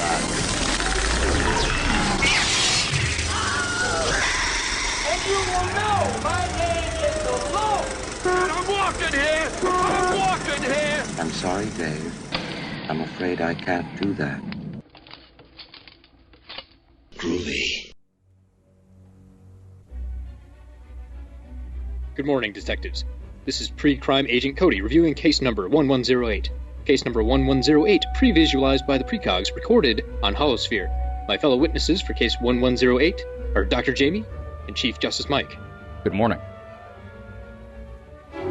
And you will know my name is Malone. I'm walking here. I'm walking here. I'm sorry, Dave. I'm afraid I can't do that. Groovy. Good morning, detectives. This is Pre-Crime Agent Cody reviewing case number 1108. Case number 1108, pre-visualized by the Precogs, recorded on Holosphere. My fellow witnesses for case 1108 are Dr. Jamie and Chief Justice Mike. Good morning.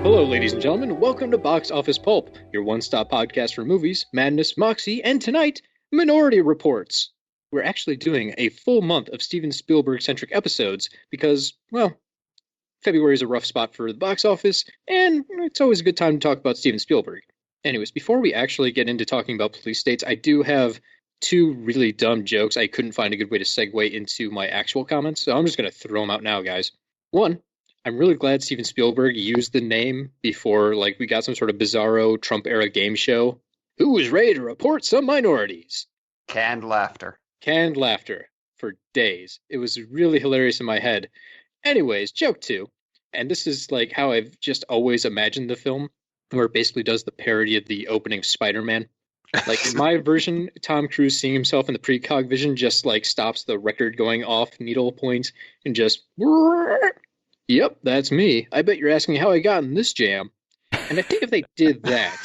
Hello, ladies and gentlemen. Welcome to Box Office Pulp, your one-stop podcast for movies, madness, moxie, and tonight, Minority Reports. We're actually doing a full month of Steven Spielberg-centric episodes because, well, February is a rough spot for the box office, and it's always a good time to talk about Steven Spielberg. Anyways, before we actually get into talking about police states, I do have two really dumb jokes. I couldn't find a good way to segue into my actual comments, so I'm just going to throw them out now, guys. One, I'm really glad Steven Spielberg used the name before, we got some sort of bizarro Trump-era game show. Who is ready to report some minorities? Canned laughter. Canned laughter for days. It was really hilarious in my head. Anyways, joke two, and this is how I've just always imagined the film, where it basically does the parody of the opening of Spider-Man. In my version, Tom Cruise seeing himself in the precog vision just stops the record going off needle point and just, yep, that's me. I bet you're asking how I got in this jam. And I think if they did that,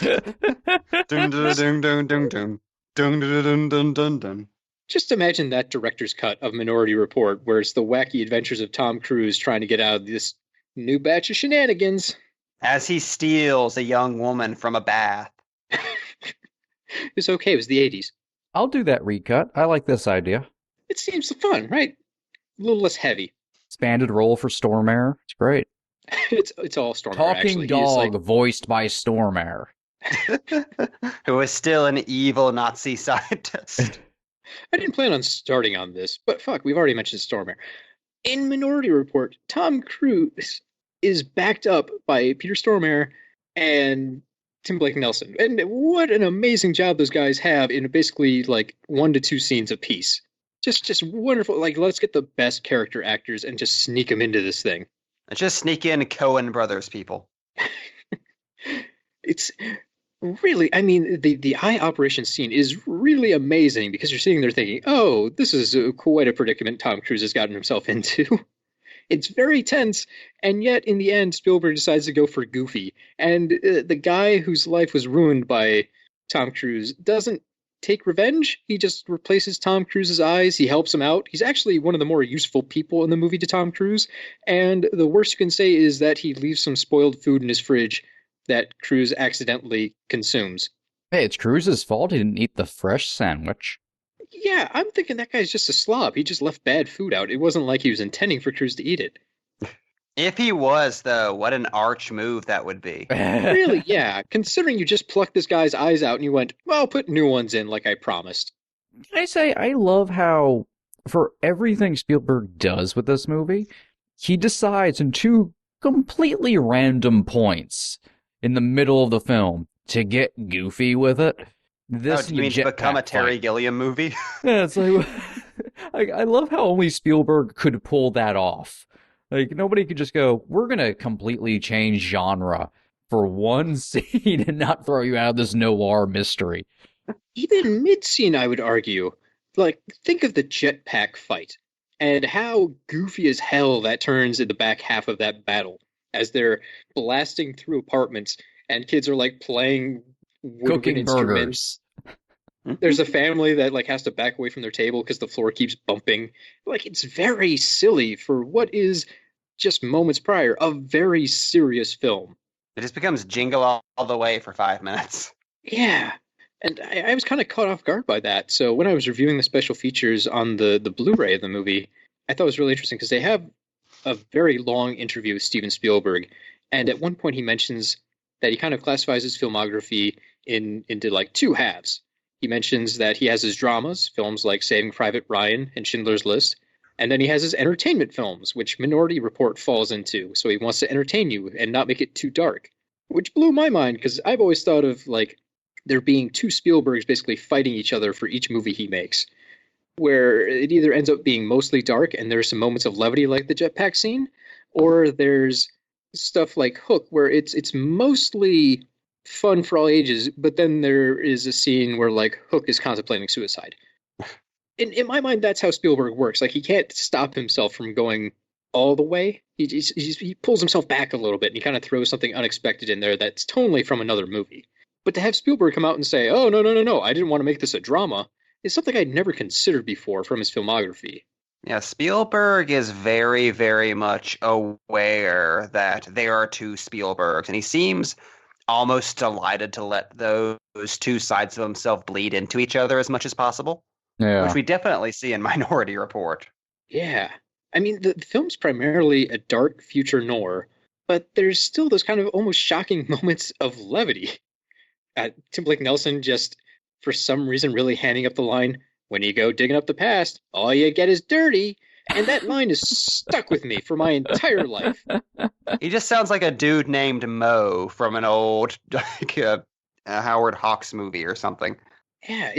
Dun dun dun dun dun dun dun dun dun dun dun. Just imagine that director's cut of Minority Report, where it's the wacky adventures of Tom Cruise trying to get out of this new batch of shenanigans. As he steals a young woman from a bath. It's okay, it was the 80s. I'll do that recut. I like this idea. It seems fun, right? A little less heavy. Expanded role for Stormare. It's great. It's all Stormare, Talking actually. dog voiced by Stormare. Who is still an evil Nazi scientist. I didn't plan on starting on this, but fuck, we've already mentioned Stormare. In Minority Report, Tom Cruise is backed up by Peter Stormare and Tim Blake Nelson. And what an amazing job those guys have in basically 1 to 2 scenes apiece. Just wonderful. Let's get the best character actors and just sneak them into this thing. Let's just sneak in Coen Brothers people. It's really, the eye operation scene is really amazing because you're sitting there thinking, oh, this is quite a predicament Tom Cruise has gotten himself into. It's very tense, and yet in the end, Spielberg decides to go for Goofy. And the guy whose life was ruined by Tom Cruise doesn't take revenge. He just replaces Tom Cruise's eyes. He helps him out. He's actually one of the more useful people in the movie to Tom Cruise. And the worst you can say is that he leaves some spoiled food in his fridge that Cruise accidentally consumes. Hey, it's Cruise's fault he didn't eat the fresh sandwich. Yeah, I'm thinking that guy's just a slob. He just left bad food out. It wasn't like he was intending for Cruise to eat it. If he was, though, what an arch move that would be. Really, yeah. Considering you just plucked this guy's eyes out and you went, well, I'll put new ones in like I promised. Can I say, I love how, for everything Spielberg does with this movie, he decides in 2 completely random points in the middle of the film to get goofy with it. This do you mean to become a Terry Gilliam movie? Yeah, it's I love how only Spielberg could pull that off. Nobody could just go, we're going to completely change genre for one scene and not throw you out of this noir mystery. Even mid-scene, I would argue. Think of the jetpack fight and how goofy as hell that turns in the back half of that battle as they're blasting through apartments and kids are playing Cooking instruments. burgers. There's a family that has to back away from their table because the floor keeps bumping. It's very silly for what is just moments prior a very serious film. It just becomes Jingle all the way for 5 minutes. Yeah, and I was kind of caught off guard by that. So when I was reviewing the special features on the Blu-ray of the movie, I thought it was really interesting because they have a very long interview with Steven Spielberg, and at one point he mentions that he kind of classifies his filmography into 2 halves. He mentions that he has his dramas, films like Saving Private Ryan and Schindler's List, and then he has his entertainment films, which Minority Report falls into. So he wants to entertain you and not make it too dark, which blew my mind because I've always thought of there being two Spielbergs basically fighting each other for each movie he makes, where it either ends up being mostly dark and there's some moments of levity like the jetpack scene, or there's stuff like Hook where it's mostly fun for all ages, but then there is a scene where like Hook is contemplating suicide. In my mind, that's how Spielberg works. Like he can't stop himself from going all the way. He pulls himself back a little bit and he kind of throws something unexpected in there that's totally from another movie. But to have Spielberg come out and say, "Oh no, I didn't want to make this a drama," is something I'd never considered before from his filmography. Yeah, Spielberg is very, very much aware that there are two Spielbergs, and he seems almost delighted to let those two sides of himself bleed into each other as much as possible, Yeah. which we definitely see in Minority Report. Yeah. I mean, the film's primarily a dark future noir, but there's still those kind of almost shocking moments of levity. Tim Blake Nelson just, for some reason, really handing up the line, "When you go digging up the past, all you get is dirty." And that line is stuck with me for my entire life. He just sounds like a dude named Mo from an old like, a Howard Hawks movie or something. Yeah,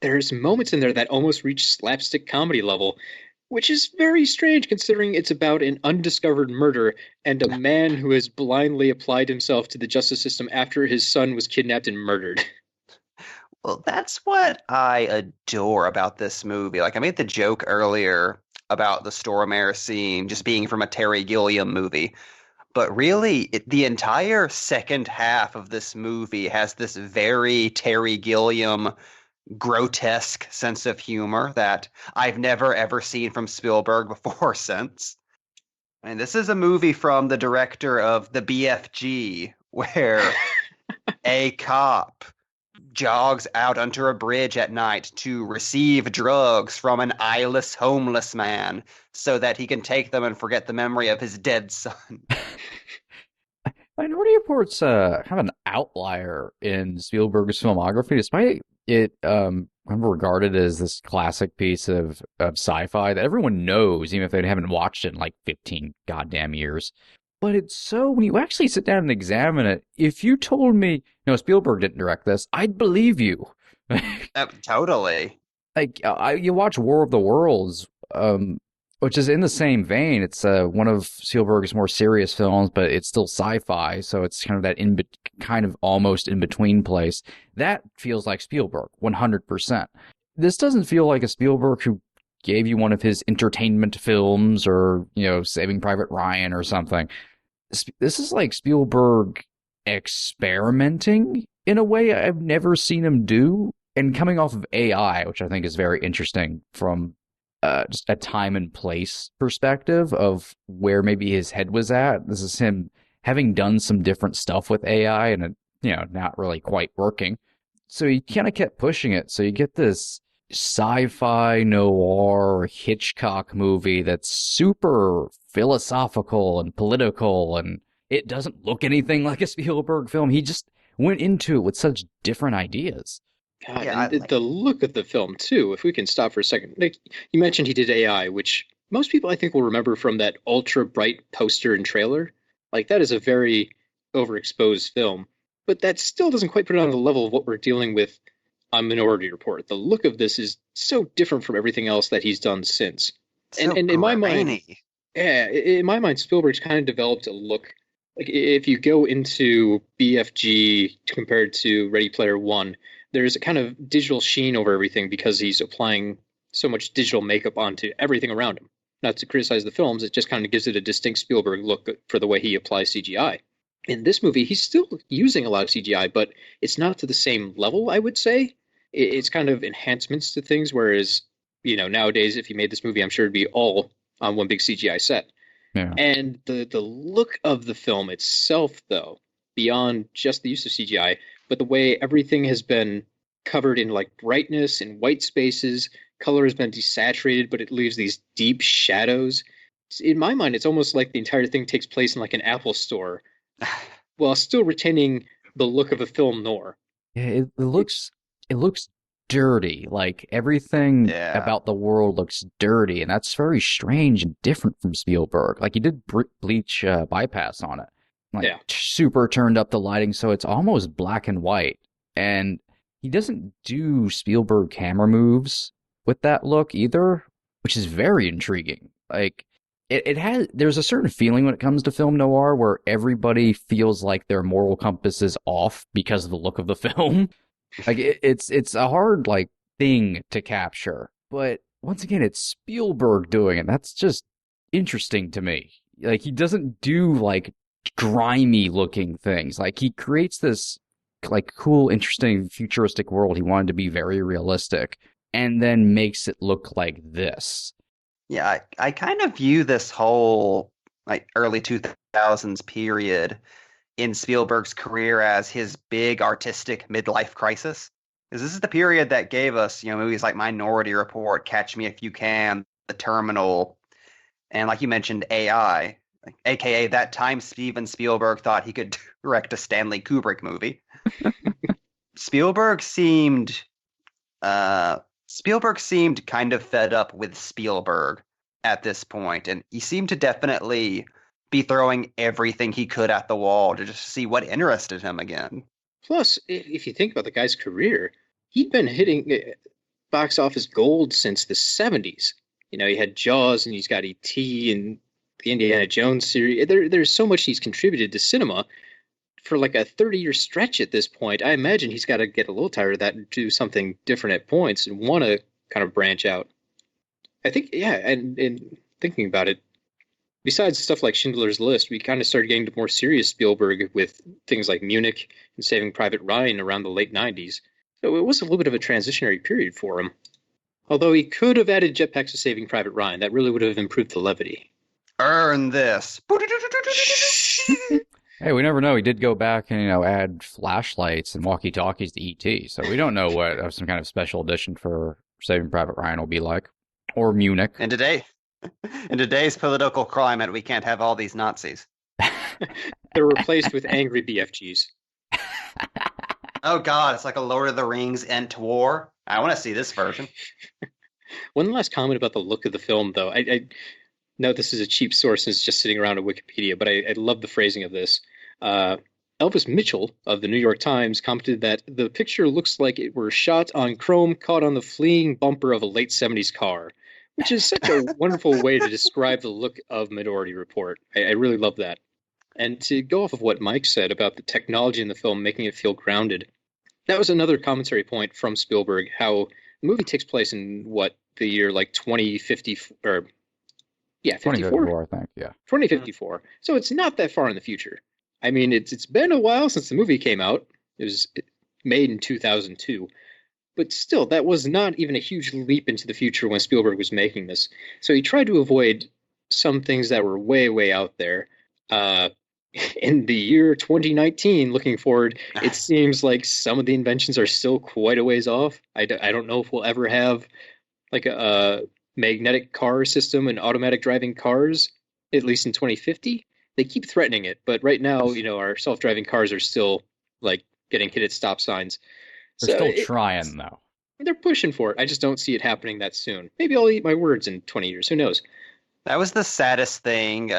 there's moments in there that almost reach slapstick comedy level, which is very strange considering it's about an undiscovered murder and a man who has blindly applied himself to the justice system after his son was kidnapped and murdered. Well, that's what I adore about this movie. Like, I made the joke earlier about the Stormare scene just being from a Terry Gilliam movie. But really, the entire second half of this movie has this very Terry Gilliam grotesque sense of humor that I've never, ever seen from Spielberg before or since. And this is a movie from the director of the BFG, where a cop jogs out onto a bridge at night to receive drugs from an eyeless homeless man so that he can take them and forget the memory of his dead son. Minority Report's kind of an outlier in Spielberg's filmography, despite it kind of regarded as this classic piece of sci-fi that everyone knows, even if they haven't watched it in like 15 goddamn years. But it's so, when you actually sit down and examine it, if you told me, no, Spielberg didn't direct this, I'd believe you. Totally. Like, you watch War of the Worlds, which is in the same vein. It's one of Spielberg's more serious films, but it's still sci-fi, so it's kind of that kind of almost in-between place. That feels like Spielberg, 100%. This doesn't feel like a Spielberg who gave you one of his entertainment films or, Saving Private Ryan or something. This is like Spielberg experimenting in a way I've never seen him do, and coming off of AI, which I think is very interesting from just a time and place perspective of where maybe his head was at. This is him having done some different stuff with AI and it, not really quite working. So he kind of kept pushing it. So you get this sci-fi noir Hitchcock movie that's super philosophical and political, and it doesn't look anything like a Spielberg film. He just went into it with such different ideas. God, yeah, and the look of the film too. If we can stop for a second, like you mentioned, he did AI, which most people I think will remember from that ultra bright poster and trailer. Like that is a very overexposed film, but that still doesn't quite put it on the level of what we're dealing with on Minority Report. The look of this is so different from everything else that he's done since. So and in my mind, in my mind, Spielberg's kind of developed a look. Like if you go into BFG compared to Ready Player One, there's a kind of digital sheen over everything because he's applying so much digital makeup onto everything around him. Not to criticize the films, it just kind of gives it a distinct Spielberg look for the way he applies CGI. In this movie, he's still using a lot of CGI, but it's not to the same level, I would say. It's kind of enhancements to things, whereas, nowadays, if you made this movie, I'm sure it'd be all on one big CGI set. Yeah. And the look of the film itself, though, beyond just the use of CGI, but the way everything has been covered in like brightness and white spaces, color has been desaturated, but it leaves these deep shadows. In my mind, it's almost like the entire thing takes place in like an Apple store, while still retaining the look of a film noir. Yeah, it looks dirty. Like everything about the world looks dirty, and that's very strange and different from Spielberg. Like he did Bleach Bypass on it. Like super turned up the lighting, so it's almost black and white. And he doesn't do Spielberg camera moves with that look either, which is very intriguing. Like it has there's a certain feeling when it comes to film noir where everybody feels like their moral compass is off because of the look of the film. Like it's a hard like thing to capture. But once again, it's Spielberg doing it. That's just interesting to me. Like he doesn't do like grimy looking things. Like he creates this like cool, interesting, futuristic world. He wanted to be very realistic, and then makes it look like this. Yeah, I kind of view this whole like early 2000s period in Spielberg's career as his big artistic midlife crisis. Because this is the period that gave us, movies like Minority Report, Catch Me If You Can, The Terminal, and like you mentioned, AI, aka that time Steven Spielberg thought he could direct a Stanley Kubrick movie. Spielberg seemed kind of fed up with Spielberg at this point, and he seemed to definitely be throwing everything he could at the wall to just see what interested him again. Plus, if you think about the guy's career, he'd been hitting box office gold since the 70s. He had Jaws, and he's got E.T. and the Indiana Jones series. There's so much he's contributed to cinema for like a 30-year stretch at this point. I imagine he's got to get a little tired of that and do something different at points and want to kind of branch out. I think, yeah, and thinking about it, besides stuff like Schindler's List, we kind of started getting to more serious Spielberg with things like Munich and Saving Private Ryan around the late 90s. So it was a little bit of a transitionary period for him. Although he could have added jetpacks to Saving Private Ryan. That really would have improved the levity. Earn this. Hey, we never know. He did go back and, add flashlights and walkie-talkies to E.T., so we don't know what some kind of special edition for Saving Private Ryan will be like. Or Munich. In today's political climate, we can't have all these Nazis. They're replaced with angry BFGs. Oh God, it's like a Lord of the Rings Ent War. I want to see this version. One last comment about the look of the film, though. I know this is a cheap source and it's just sitting around on Wikipedia, but I love the phrasing of this. Elvis Mitchell of the New York Times commented that the picture looks like it were shot on chrome caught on the fleeing bumper of a late 70s car, which is such a wonderful way to describe the look of Minority Report. I really love that. And to go off of what Mike said about the technology in the film making it feel grounded, that was another commentary point from Spielberg, how the movie takes place in, the year like 2050, or, yeah, 54? 2054, I think, yeah. 2054. So it's not that far in the future. I mean, it's been a while since the movie came out. It was made in 2002. But still, that was not even a huge leap into the future when Spielberg was making this. So he tried to avoid some things that were way, way out there. In the year 2019, looking forward, it seems like some of the inventions are still quite a ways off. I don't know if we'll ever have like a magnetic car system and automatic driving cars, at least in 2050. They keep threatening it, but right now, our self-driving cars are still like getting hit at stop signs. They're still trying, though. They're pushing for it. I just don't see it happening that soon. Maybe I'll eat my words in 20 years. Who knows? That was the saddest thing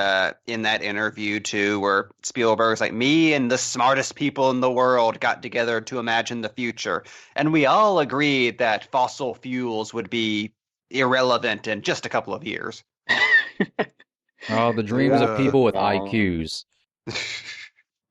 in that interview, too, where Spielberg's like, me and the smartest people in the world got together to imagine the future. And we all agreed that fossil fuels would be irrelevant in just a couple of years. Oh, the dreams of people with IQs.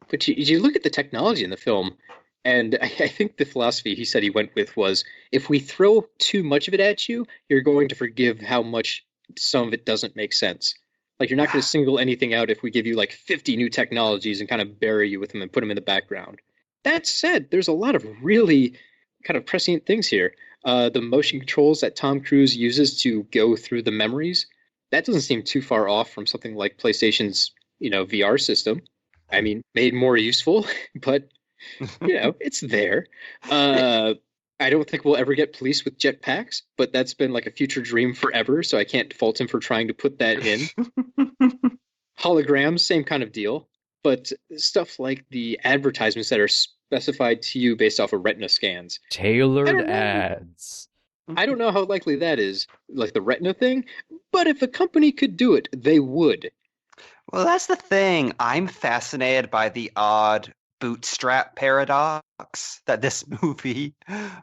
But you look at the technology in the film, and I think the philosophy he said he went with was, if we throw too much of it at you, you're going to forgive how much some of it doesn't make sense. Like, you're not going to single anything out if we give you like 50 new technologies and kind of bury you with them and put them in the background. That said, there's a lot of really kind of prescient things here. The motion controls that Tom Cruise uses to go through the memories, that doesn't seem too far off from something like PlayStation's, VR system. I mean, made more useful, but, it's there. I don't think we'll ever get police with jetpacks, but that's been like a future dream forever, so I can't fault him for trying to put that in. Holograms, same kind of deal. But stuff like the advertisements that are specified to you based off of retina scans. Tailored ads. I don't know how likely that is, like the retina thing, but if a company could do it, they would. Well, that's the thing. I'm fascinated by the odd bootstrap paradox that this movie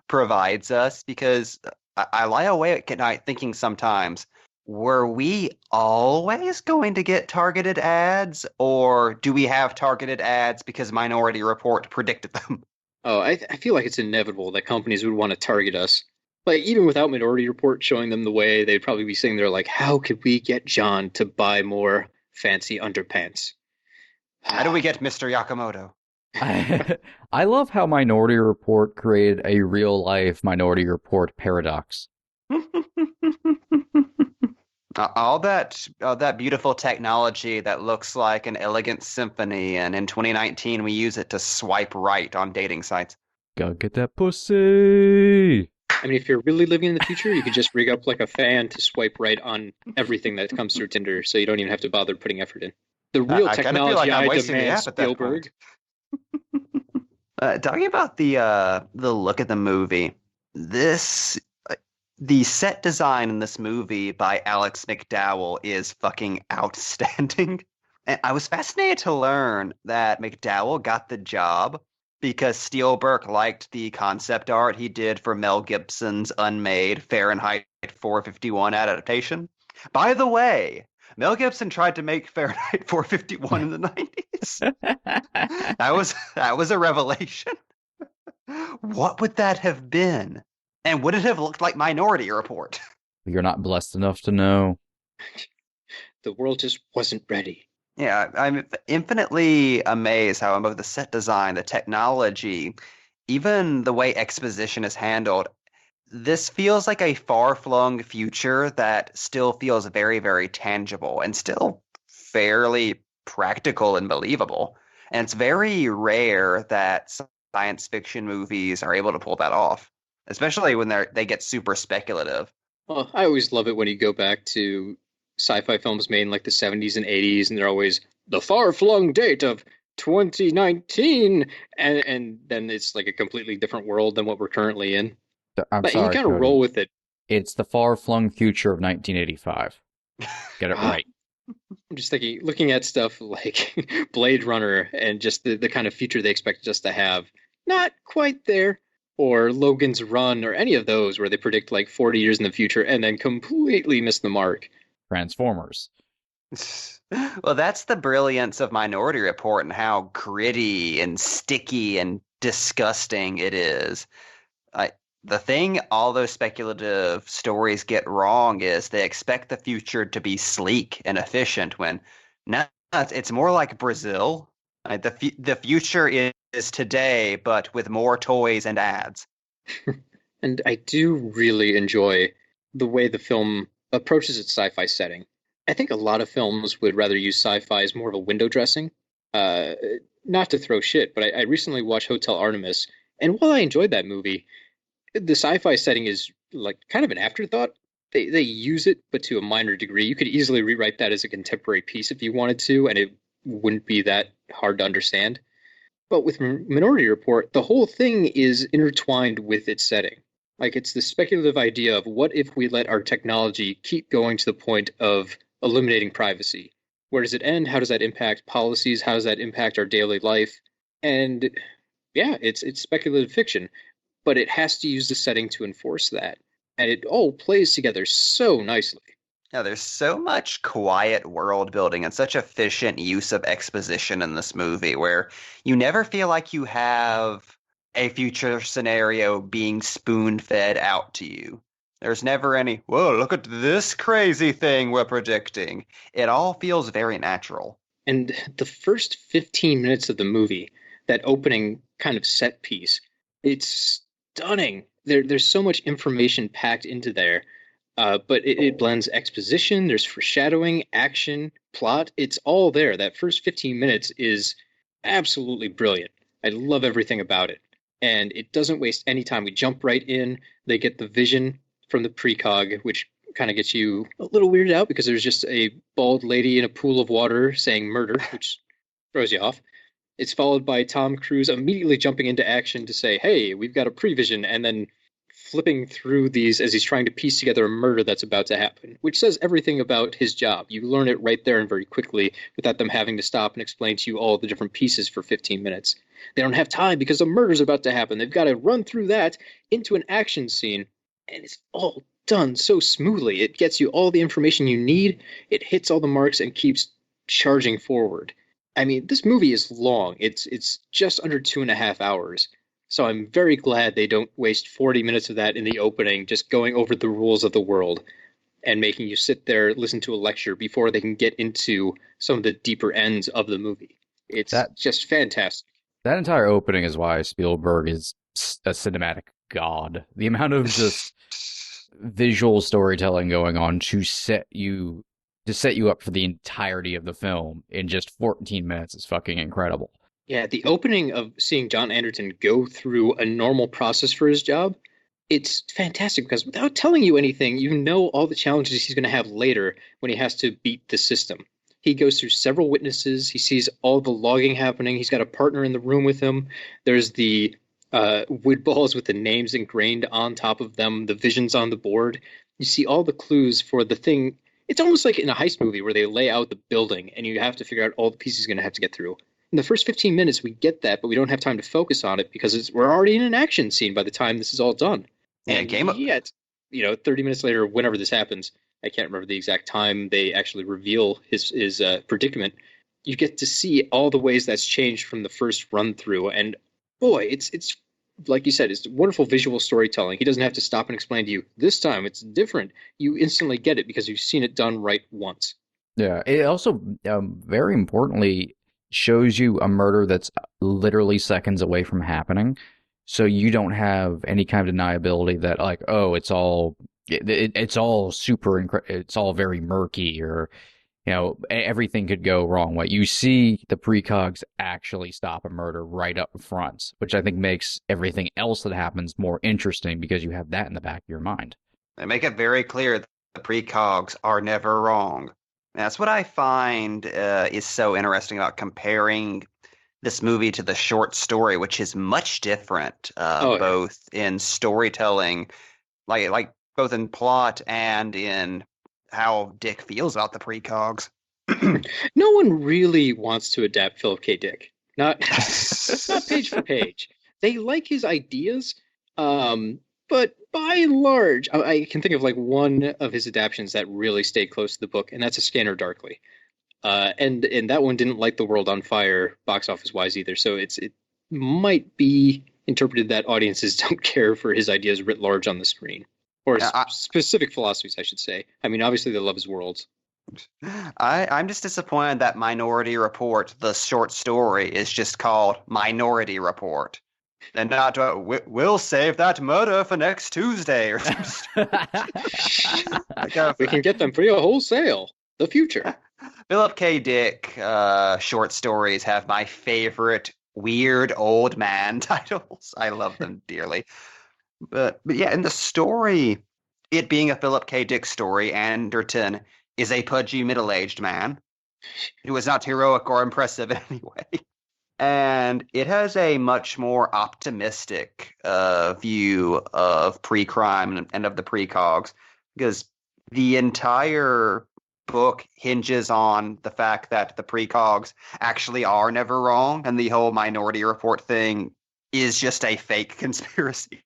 provides us, because I lie awake at night thinking sometimes, were we always going to get targeted ads, or do we have targeted ads because Minority Report predicted them? Oh, I feel like it's inevitable that companies would want to target us. Like, even without Minority Report showing them the way, they'd probably be sitting there like, how could we get John to buy more fancy underpants? How do we get Mr. Yakamoto? I love how Minority Report created a real-life Minority Report paradox. All that beautiful technology that looks like an elegant symphony, and in 2019 we use it to swipe right on dating sites. Go get that pussy! I mean, if you're really living in the future, you could just rig up like a fan to swipe right on everything that comes through Tinder, so you don't even have to bother putting effort in. The real I kinda feel technology like I'm I wasting the demand, app at that Spielberg. Talking about the look of the movie, the set design in this movie by Alex McDowell is fucking outstanding. And I was fascinated to learn that McDowell got the job because Spielberg liked the concept art he did for Mel Gibson's unmade Fahrenheit 451 adaptation. By the way, Mel Gibson tried to make Fahrenheit 451 in the 90s. That was a revelation. What would that have been? And would it have looked like Minority Report? You're not blessed enough to know. The world just wasn't ready. Yeah, I'm infinitely amazed how both the set design, the technology, even the way exposition is handled, this feels like a far-flung future that still feels very, very tangible and still fairly practical and believable. And it's very rare that science fiction movies are able to pull that off, especially when they get super speculative. Well, I always love it when you go back to sci-fi films made in like the 70s and 80s, and they're always the far-flung date of 2019, and then it's like a completely different world than what we're currently in. I'm But sorry, you kind of Cody. roll with it. It's the far-flung future of 1985. Get it right. I'm just thinking, looking at stuff like Blade Runner and just the kind of future they expected us to have, not quite there. Or Logan's Run, or any of those where they predict like 40 years in the future and then completely miss the mark. Transformers. Well, that's the brilliance of Minority Report and how gritty and sticky and disgusting it is. The thing all those speculative stories get wrong is they expect the future to be sleek and efficient when no, it's more like Brazil. The future is today, but with more toys and ads. And I do really enjoy the way the film approaches its sci-fi setting. I think a lot of films would rather use sci-fi as more of a window dressing. Not to throw shit, but I recently watched Hotel Artemis, and while I enjoyed that movie, the sci-fi setting is like kind of an afterthought. They use it, but to a minor degree. You could easily rewrite that as a contemporary piece if you wanted to, and it wouldn't be that hard to understand. But with Minority Report, the whole thing is intertwined with its setting. Like, it's the speculative idea of what if we let our technology keep going to the point of eliminating privacy? Where does it end? How does that impact policies? How does that impact our daily life? And yeah, it's speculative fiction, but it has to use the setting to enforce that. And it all plays together so nicely. Yeah, there's so much quiet world building and such efficient use of exposition in this movie where you never feel like you have a future scenario being spoon-fed out to you. There's never any, whoa, look at this crazy thing we're predicting. It all feels very natural. And the first 15 minutes of the movie, that opening kind of set piece, it's stunning. There's so much information packed into there. But it blends exposition, there's foreshadowing, action, plot. It's all there. That first 15 minutes is absolutely brilliant. I love everything about it. And it doesn't waste any time. We jump right in. They get the vision from the precog, which kind of gets you a little weirded out because there's just a bald lady in a pool of water saying murder, which throws you off. It's followed by Tom Cruise immediately jumping into action to say, hey, we've got a prevision, and then flipping through these as he's trying to piece together a murder that's about to happen, which says everything about his job. You learn it right there and very quickly without them having to stop and explain to you all the different pieces for 15 minutes. They don't have time because a murder's about to happen. They've got to run through that into an action scene, and it's all done so smoothly. It gets you all the information you need, it hits all the marks, and keeps charging forward. I mean, this movie is long. It's just under 2.5 hours. So I'm very glad they don't waste 40 minutes of that in the opening just going over the rules of the world and making you sit there, listen to a lecture before they can get into some of the deeper ends of the movie. It's just fantastic. That entire opening is why Spielberg is a cinematic god. The amount of just visual storytelling going on to set you up for the entirety of the film in just 14 minutes is fucking incredible. Yeah, the opening of seeing John Anderton go through a normal process for his job, it's fantastic because without telling you anything, you know all the challenges he's going to have later when he has to beat the system. He goes through several witnesses. He sees all the logging happening. He's got a partner in the room with him. There's the wood balls with the names ingrained on top of them, the visions on the board. You see all the clues for the thing. It's almost like in a heist movie where they lay out the building and you have to figure out all the pieces you're going to have to get through. In the first 15 minutes, we get that, but we don't have time to focus on it because we're already in an action scene by the time this is all done. Yeah, and yet, 30 minutes later, whenever this happens, I can't remember the exact time they actually reveal his predicament. You get to see all the ways that's changed from the first run through, and boy, it's like you said, it's wonderful visual storytelling. He doesn't have to stop and explain to you, this time it's different. You instantly get it because you've seen it done right once. Yeah, it also, very importantly, shows you a murder that's literally seconds away from happening. So you don't have any kind of deniability that like, oh, it's all super, it's all very murky or, everything could go wrong. What you see the precogs actually stop a murder right up front, which I think makes everything else that happens more interesting because you have that in the back of your mind. They make it very clear that the precogs are never wrong. That's what I find is so interesting about comparing this movie to the short story, which is much different, both in storytelling, like both in plot and in how Dick feels about the precogs. No one really wants to adapt Philip K. Dick. Not page for page. They like his ideas, but by and large, I can think of like one of his adaptations that really stayed close to the book, and that's A Scanner Darkly. And that one didn't light the world on fire box office wise either. So it might be interpreted that audiences don't care for his ideas writ large on the screen, or specific philosophies, I should say. I mean, obviously they love his worlds. I'm just disappointed that Minority Report, the short story, is just called Minority Report. And not, we'll save that murder for next Tuesday or something. We can get them for you wholesale. The future. Philip K. Dick short stories have my favorite weird old man titles. I love them dearly. But yeah, in the story, it being a Philip K. Dick story, Anderton is a pudgy middle-aged man who is not heroic or impressive in any way. And it has a much more optimistic view of pre-crime and of the precogs, because the entire book hinges on the fact that the precogs actually are never wrong, and the whole Minority Report thing is just a fake conspiracy.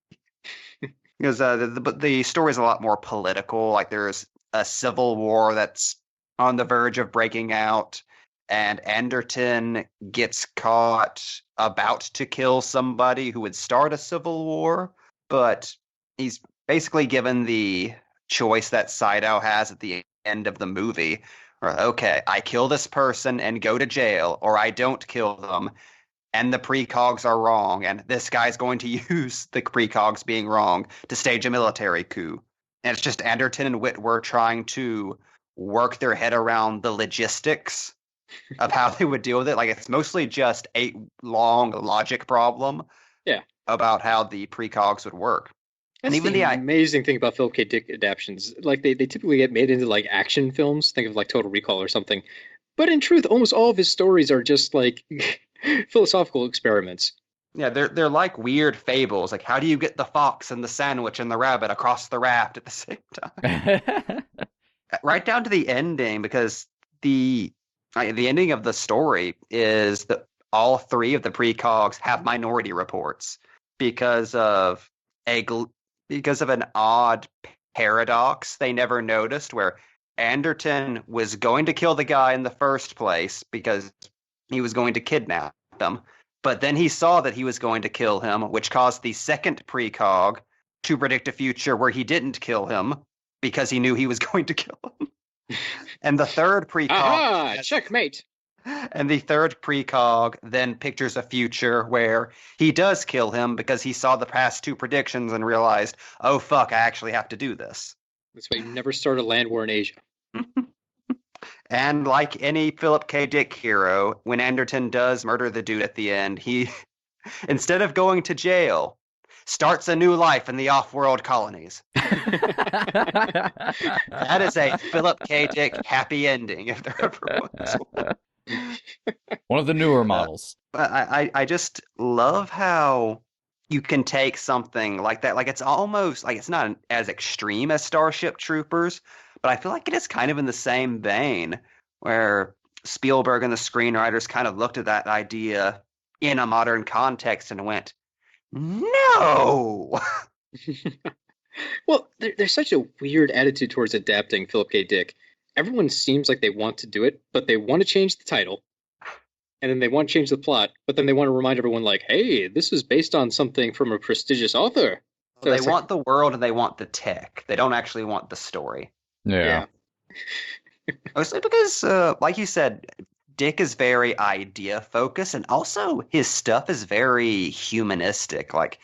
Because the story is a lot more political. Like there's a civil war that's on the verge of breaking out, and Anderton gets caught about to kill somebody who would start a civil war, but he's basically given the choice that Sydow has at the end of the movie. Okay, I kill this person and go to jail, or I don't kill them, and the precogs are wrong, and this guy's going to use the precogs being wrong to stage a military coup. And it's just Anderton and Witwer trying to work their head around the logistics of how they would deal with it. Like, it's mostly just a long logic problem about how the precogs would work. That's and even the amazing thing about Philip K. Dick adaptations, like they typically get made into like action films. Think of like Total Recall or something. But in truth, almost all of his stories are just like philosophical experiments. Yeah, they're like weird fables. Like, how do you get the fox and the sandwich and the rabbit across the raft at the same time? Right down to the ending, because the ending of the story is that all three of the precogs have minority reports because of an odd paradox they never noticed, where Anderton was going to kill the guy in the first place because he was going to kidnap him. But then he saw that he was going to kill him, which caused the second precog to predict a future where he didn't kill him because he knew he was going to kill him. And the third precog... Aha! Checkmate! And the third precog then pictures a future where he does kill him because he saw the past two predictions and realized, oh fuck, I actually have to do this. That's why you never start a land war in Asia. And like any Philip K. Dick hero, when Anderton does murder the dude at the end, he, instead of going to jail, starts a new life in the off-world colonies. That is a Philip K. Dick happy ending, if there ever was one. One of the newer models. I just love how you can take something like that. Like, it's almost like it's not as extreme as Starship Troopers, but I feel like it is kind of in the same vein, where Spielberg and the screenwriters kind of looked at that idea in a modern context and went, no! Well, there's such a weird attitude towards adapting Philip K. Dick. Everyone seems like they want to do it, but they want to change the title, and then they want to change the plot, but then they want to remind everyone, like, hey, this is based on something from a prestigious author. So they want the world and they want the tech. They don't actually want the story. Yeah. Mostly because, like you said, Dick is very idea-focused, and also his stuff is very humanistic. Like,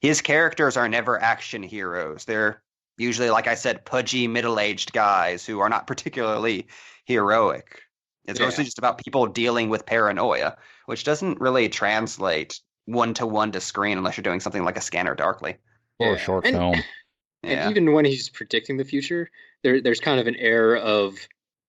his characters are never action heroes. They're usually, like I said, pudgy, middle-aged guys who are not particularly heroic. It's mostly just about people dealing with paranoia, which doesn't really translate one-to-one to screen unless you're doing something like A Scanner Darkly. Or a short film. And even when he's predicting the future, there's kind of an air of,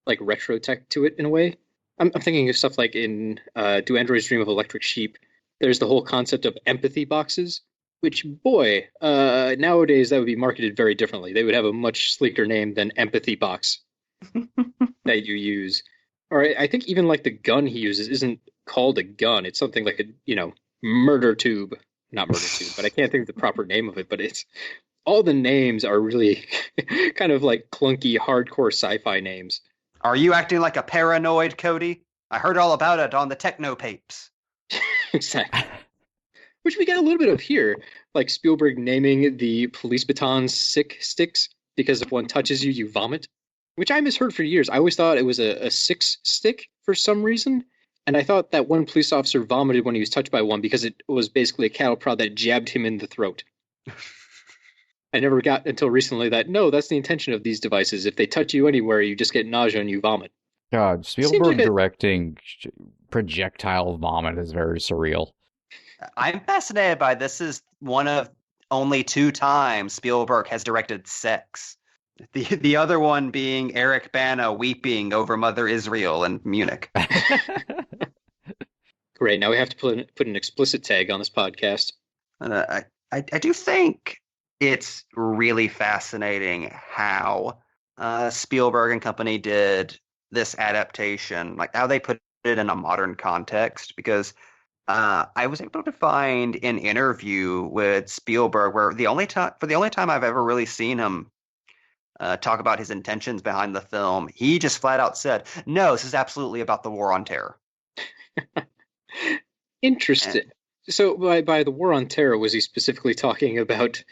like, retro tech to it in a way. I'm thinking of stuff like in Do Androids Dream of Electric Sheep? There's the whole concept of empathy boxes, which, boy, nowadays that would be marketed very differently. They would have a much sleeker name than Empathy Box that you use. Or I think even like the gun he uses isn't called a gun. It's something like a, murder tube. Not murder tube, but I can't think of the proper name of it. But it's all the names are really kind of like clunky, hardcore sci-fi names. Are you acting like a paranoid, Cody? I heard all about it on the Technopapes. Exactly. Which we get a little bit of here, like Spielberg naming the police batons sick sticks because if one touches you, you vomit, which I misheard for years. I always thought it was a six stick for some reason, and I thought that one police officer vomited when he was touched by one because it was basically a cattle prod that jabbed him in the throat. I never got until recently that, no, that's the intention of these devices. If they touch you anywhere, you just get nausea and you vomit. God, Spielberg directing projectile vomit is very surreal. I'm fascinated by this is one of only 2 times Spielberg has directed sex. The other one being Eric Bana weeping over Mother Israel in Munich. Great, now we have to put an explicit tag on this podcast. And I do think it's really fascinating how Spielberg and company did this adaptation, like how they put it in a modern context, because I was able to find an interview with Spielberg where the only time I've ever really seen him talk about his intentions behind the film, he just flat out said, no, this is absolutely about the war on terror. Interesting. So by the war on terror, was he specifically talking about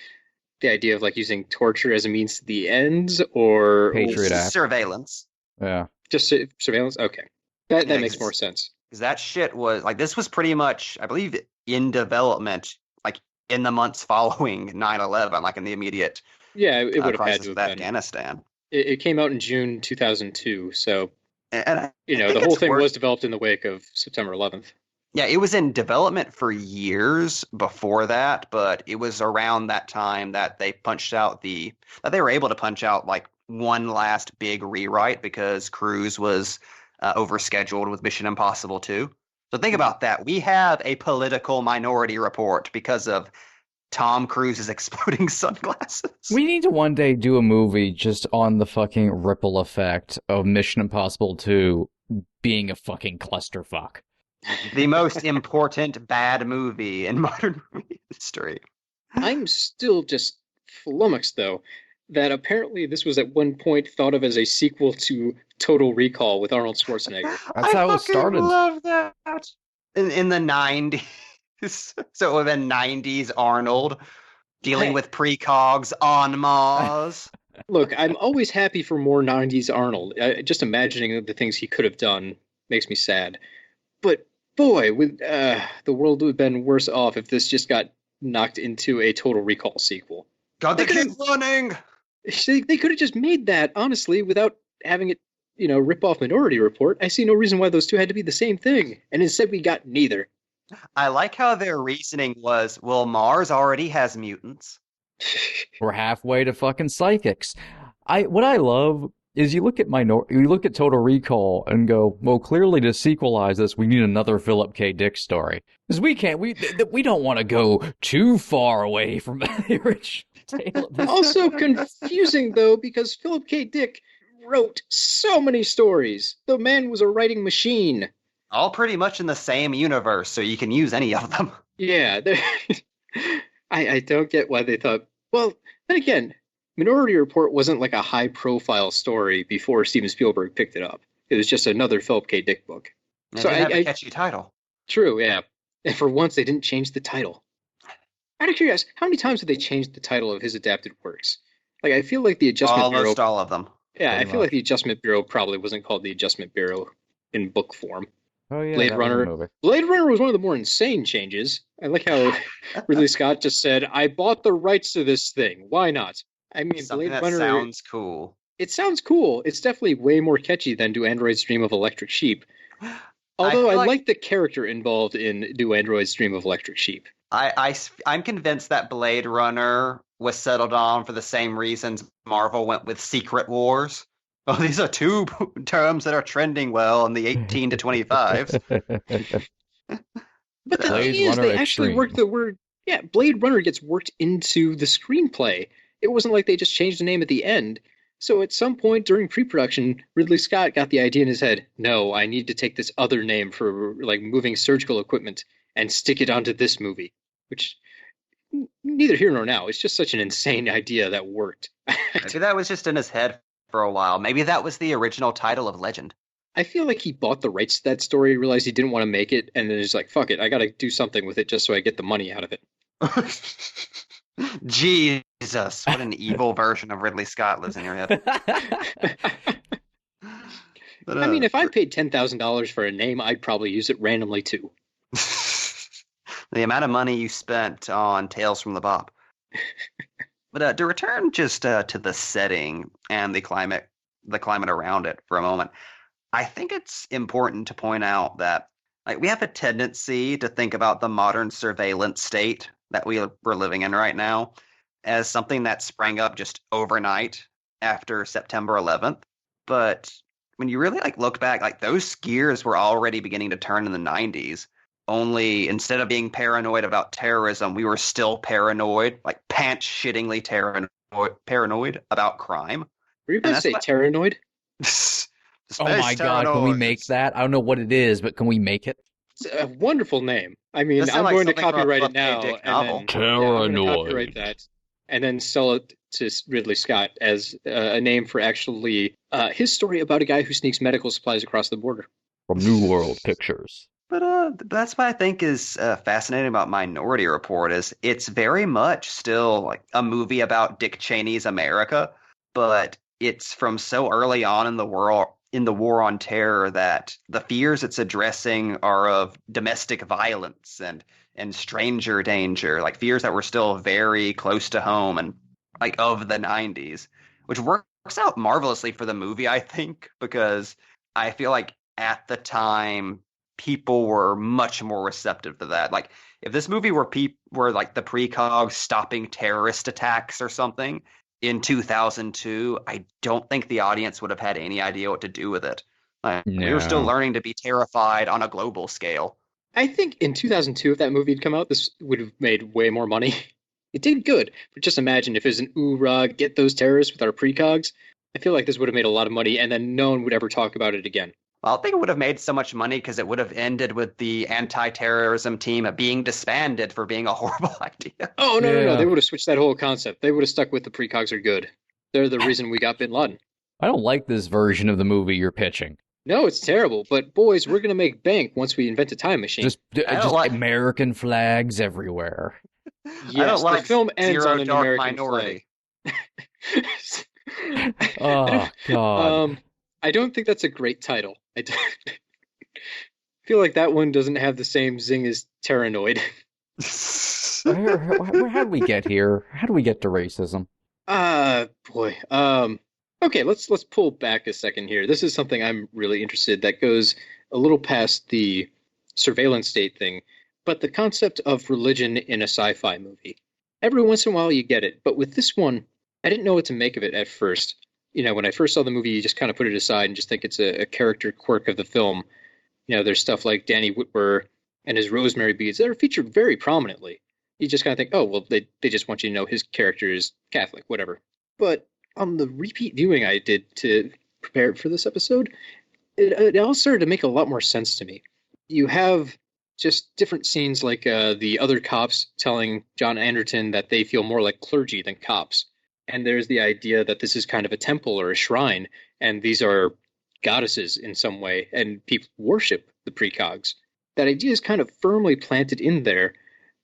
the idea of like using torture as a means to the ends, or Patriot Act? Surveillance. Yeah. Just surveillance? Okay. That makes more sense. Because that shit was, like, this was pretty much, I believe, in development, like, in the months following 9/11, like, in the immediate it would have had crisis to with have Afghanistan. It came out in June 2002, so, And the whole thing was developed in the wake of September 11th. Yeah, it was in development for years before that, but it was around that time that they were able to punch out, like, one last big rewrite because Cruise was overscheduled with Mission Impossible 2. So think about that. We have a political minority report because of Tom Cruise's exploding sunglasses. We need to one day do a movie just on the fucking ripple effect of Mission Impossible 2 being a fucking clusterfuck. The most important bad movie in modern movie history. I'm still just flummoxed, though, that apparently this was at one point thought of as a sequel to Total Recall with Arnold Schwarzenegger. That's how it started. I love that. In the 90s. So it would have been 90s Arnold dealing with precogs on Mars. Look, I'm always happy for more 90s Arnold. Just imagining the things he could have done makes me sad. But boy, the world would have been worse off if this just got knocked into a Total Recall sequel. God, they keep running! They could have just made that, honestly, without having it, rip off Minority Report. I see no reason why those two had to be the same thing. And instead we got neither. I like how their reasoning was, well, Mars already has mutants. We're halfway to fucking psychics. What I love is you look at Total Recall and go, well, clearly to sequelize this, we need another Philip K. Dick story. Because we don't want to go too far away from the original tale of this. Also confusing, though, because Philip K. Dick wrote so many stories. The man was a writing machine. All pretty much in the same universe, so you can use any of them. Yeah, I don't get why they thought, well, then again, Minority Report wasn't like a high-profile story before Steven Spielberg picked it up. It was just another Philip K. Dick book. It didn't have a catchy title. True, yeah. And for once, they didn't change the title. Out of curiosity, how many times have they changed the title of his adapted works? Like, I feel like the Adjustment Bureau... Almost all of them. Yeah, I feel like the Adjustment Bureau probably wasn't called the Adjustment Bureau in book form. Oh, yeah, Blade Runner was one of the more insane changes. I like how Ridley Scott just said, I bought the rights to this thing. Why not? I mean, Something Blade Runner sounds cool. It sounds cool. It's definitely way more catchy than Do Androids Dream of Electric Sheep. Although I like the character involved in Do Androids Dream of Electric Sheep. I'm convinced that Blade Runner was settled on for the same reasons Marvel went with Secret Wars. Oh, these are two terms that are trending well in the 18 to 25s. But the thing is, they actually worked the word... Yeah, Blade Runner gets worked into the screenplay. It wasn't like they just changed the name at the end. So at some point during pre-production, Ridley Scott got the idea in his head, no, I need to take this other name for like moving surgical equipment and stick it onto this movie. Which, neither here nor now. It's just such an insane idea that worked. Maybe that was just in his head for a while. Maybe that was the original title of Legend. I feel like he bought the rights to that story, realized he didn't want to make it, and then he's like, fuck it, I gotta do something with it just so I get the money out of it. Jesus, what an evil version of Ridley Scott lives in your head. But, I mean, if I paid $10,000 for a name, I'd probably use it randomly too. The amount of money you spent on Tales from the Bop. But to return just to the setting and the climate around it for a moment, I think it's important to point out that we have a tendency to think about the modern surveillance state that we're living in right now as something that sprang up just overnight after September 11th. But when you really look back, those skiers were already beginning to turn in the 90s. Only instead of being paranoid about terrorism, we were still paranoid, pants-shittingly paranoid about crime. Were you going to say terranoid? Oh my God, can we make that? I don't know what it is, but can we make it? It's a wonderful name. I mean, I'm going to copyright it now. I'm going to copyright that and then sell it to Ridley Scott as a name for actually his story about a guy who sneaks medical supplies across the border. From New World Pictures. But that's what I think is fascinating about Minority Report is it's very much still a movie about Dick Cheney's America, but it's from so early on in the war on terror that the fears it's addressing are of domestic violence and stranger danger, fears that were still very close to home and of the 90s, which works out marvelously for the movie, I think, because I feel like at the time people were much more receptive to that. If this movie were the precogs stopping terrorist attacks or something in 2002, I don't think the audience would have had any idea what to do with it. We were still learning to be terrified on a global scale. I think in 2002, if that movie had come out, this would have made way more money. It did good, but just imagine if it was an oorah, get those terrorists with our precogs. I feel like this would have made a lot of money, and then no one would ever talk about it again. Well, I think it would have made so much money because it would have ended with the anti-terrorism team being disbanded for being a horrible idea. Oh, no, no, no. Yeah. They would have switched that whole concept. They would have stuck with the precogs are good. They're the reason we got Bin Laden. I don't like this version of the movie you're pitching. No, it's terrible. But boys, we're going to make bank once we invent a time machine. Just don't like- American flags everywhere. Yes, I don't like the film ends Zero on an Dark American Minority. flag. Oh God. I don't think that's a great title. Feel like that one doesn't have the same zing as Terranoid. How do we get here? How do we get to racism? Boy. Okay, let's pull back a second here. This is something I'm really interested that goes a little past the surveillance state thing, but the concept of religion in a sci-fi movie. Every once in a while you get it, but with this one, I didn't know what to make of it at first. You know, when I first saw the movie, you just kind of put it aside and just think it's a character quirk of the film. You know, there's stuff like Danny Whitwer and his rosemary beads that are featured very prominently. You just kind of think, oh, well, they just want you to know his character is Catholic, whatever. But on the repeat viewing I did to prepare for this episode, it all started to make a lot more sense to me. You have just different scenes like the other cops telling John Anderton that they feel more like clergy than cops. And there's the idea that this is kind of a temple or a shrine, and these are goddesses in some way, and people worship the precogs. That idea is kind of firmly planted in there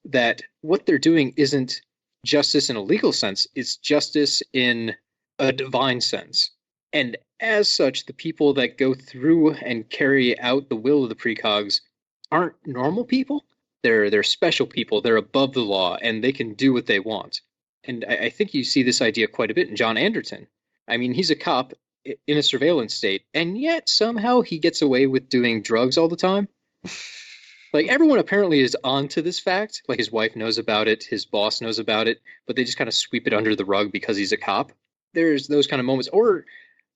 that what they're doing isn't justice in a legal sense, it's justice in a divine sense. And as such, the people that go through and carry out the will of the precogs aren't normal people. They're special people. They're above the law, and they can do what they want. And I think you see this idea quite a bit in John Anderton. I mean, he's a cop in a surveillance state, and yet somehow he gets away with doing drugs all the time. Like, everyone apparently is onto this fact. Like, his wife knows about it, his boss knows about it, but they just kind of sweep it under the rug because he's a cop. There's those kind of moments. Or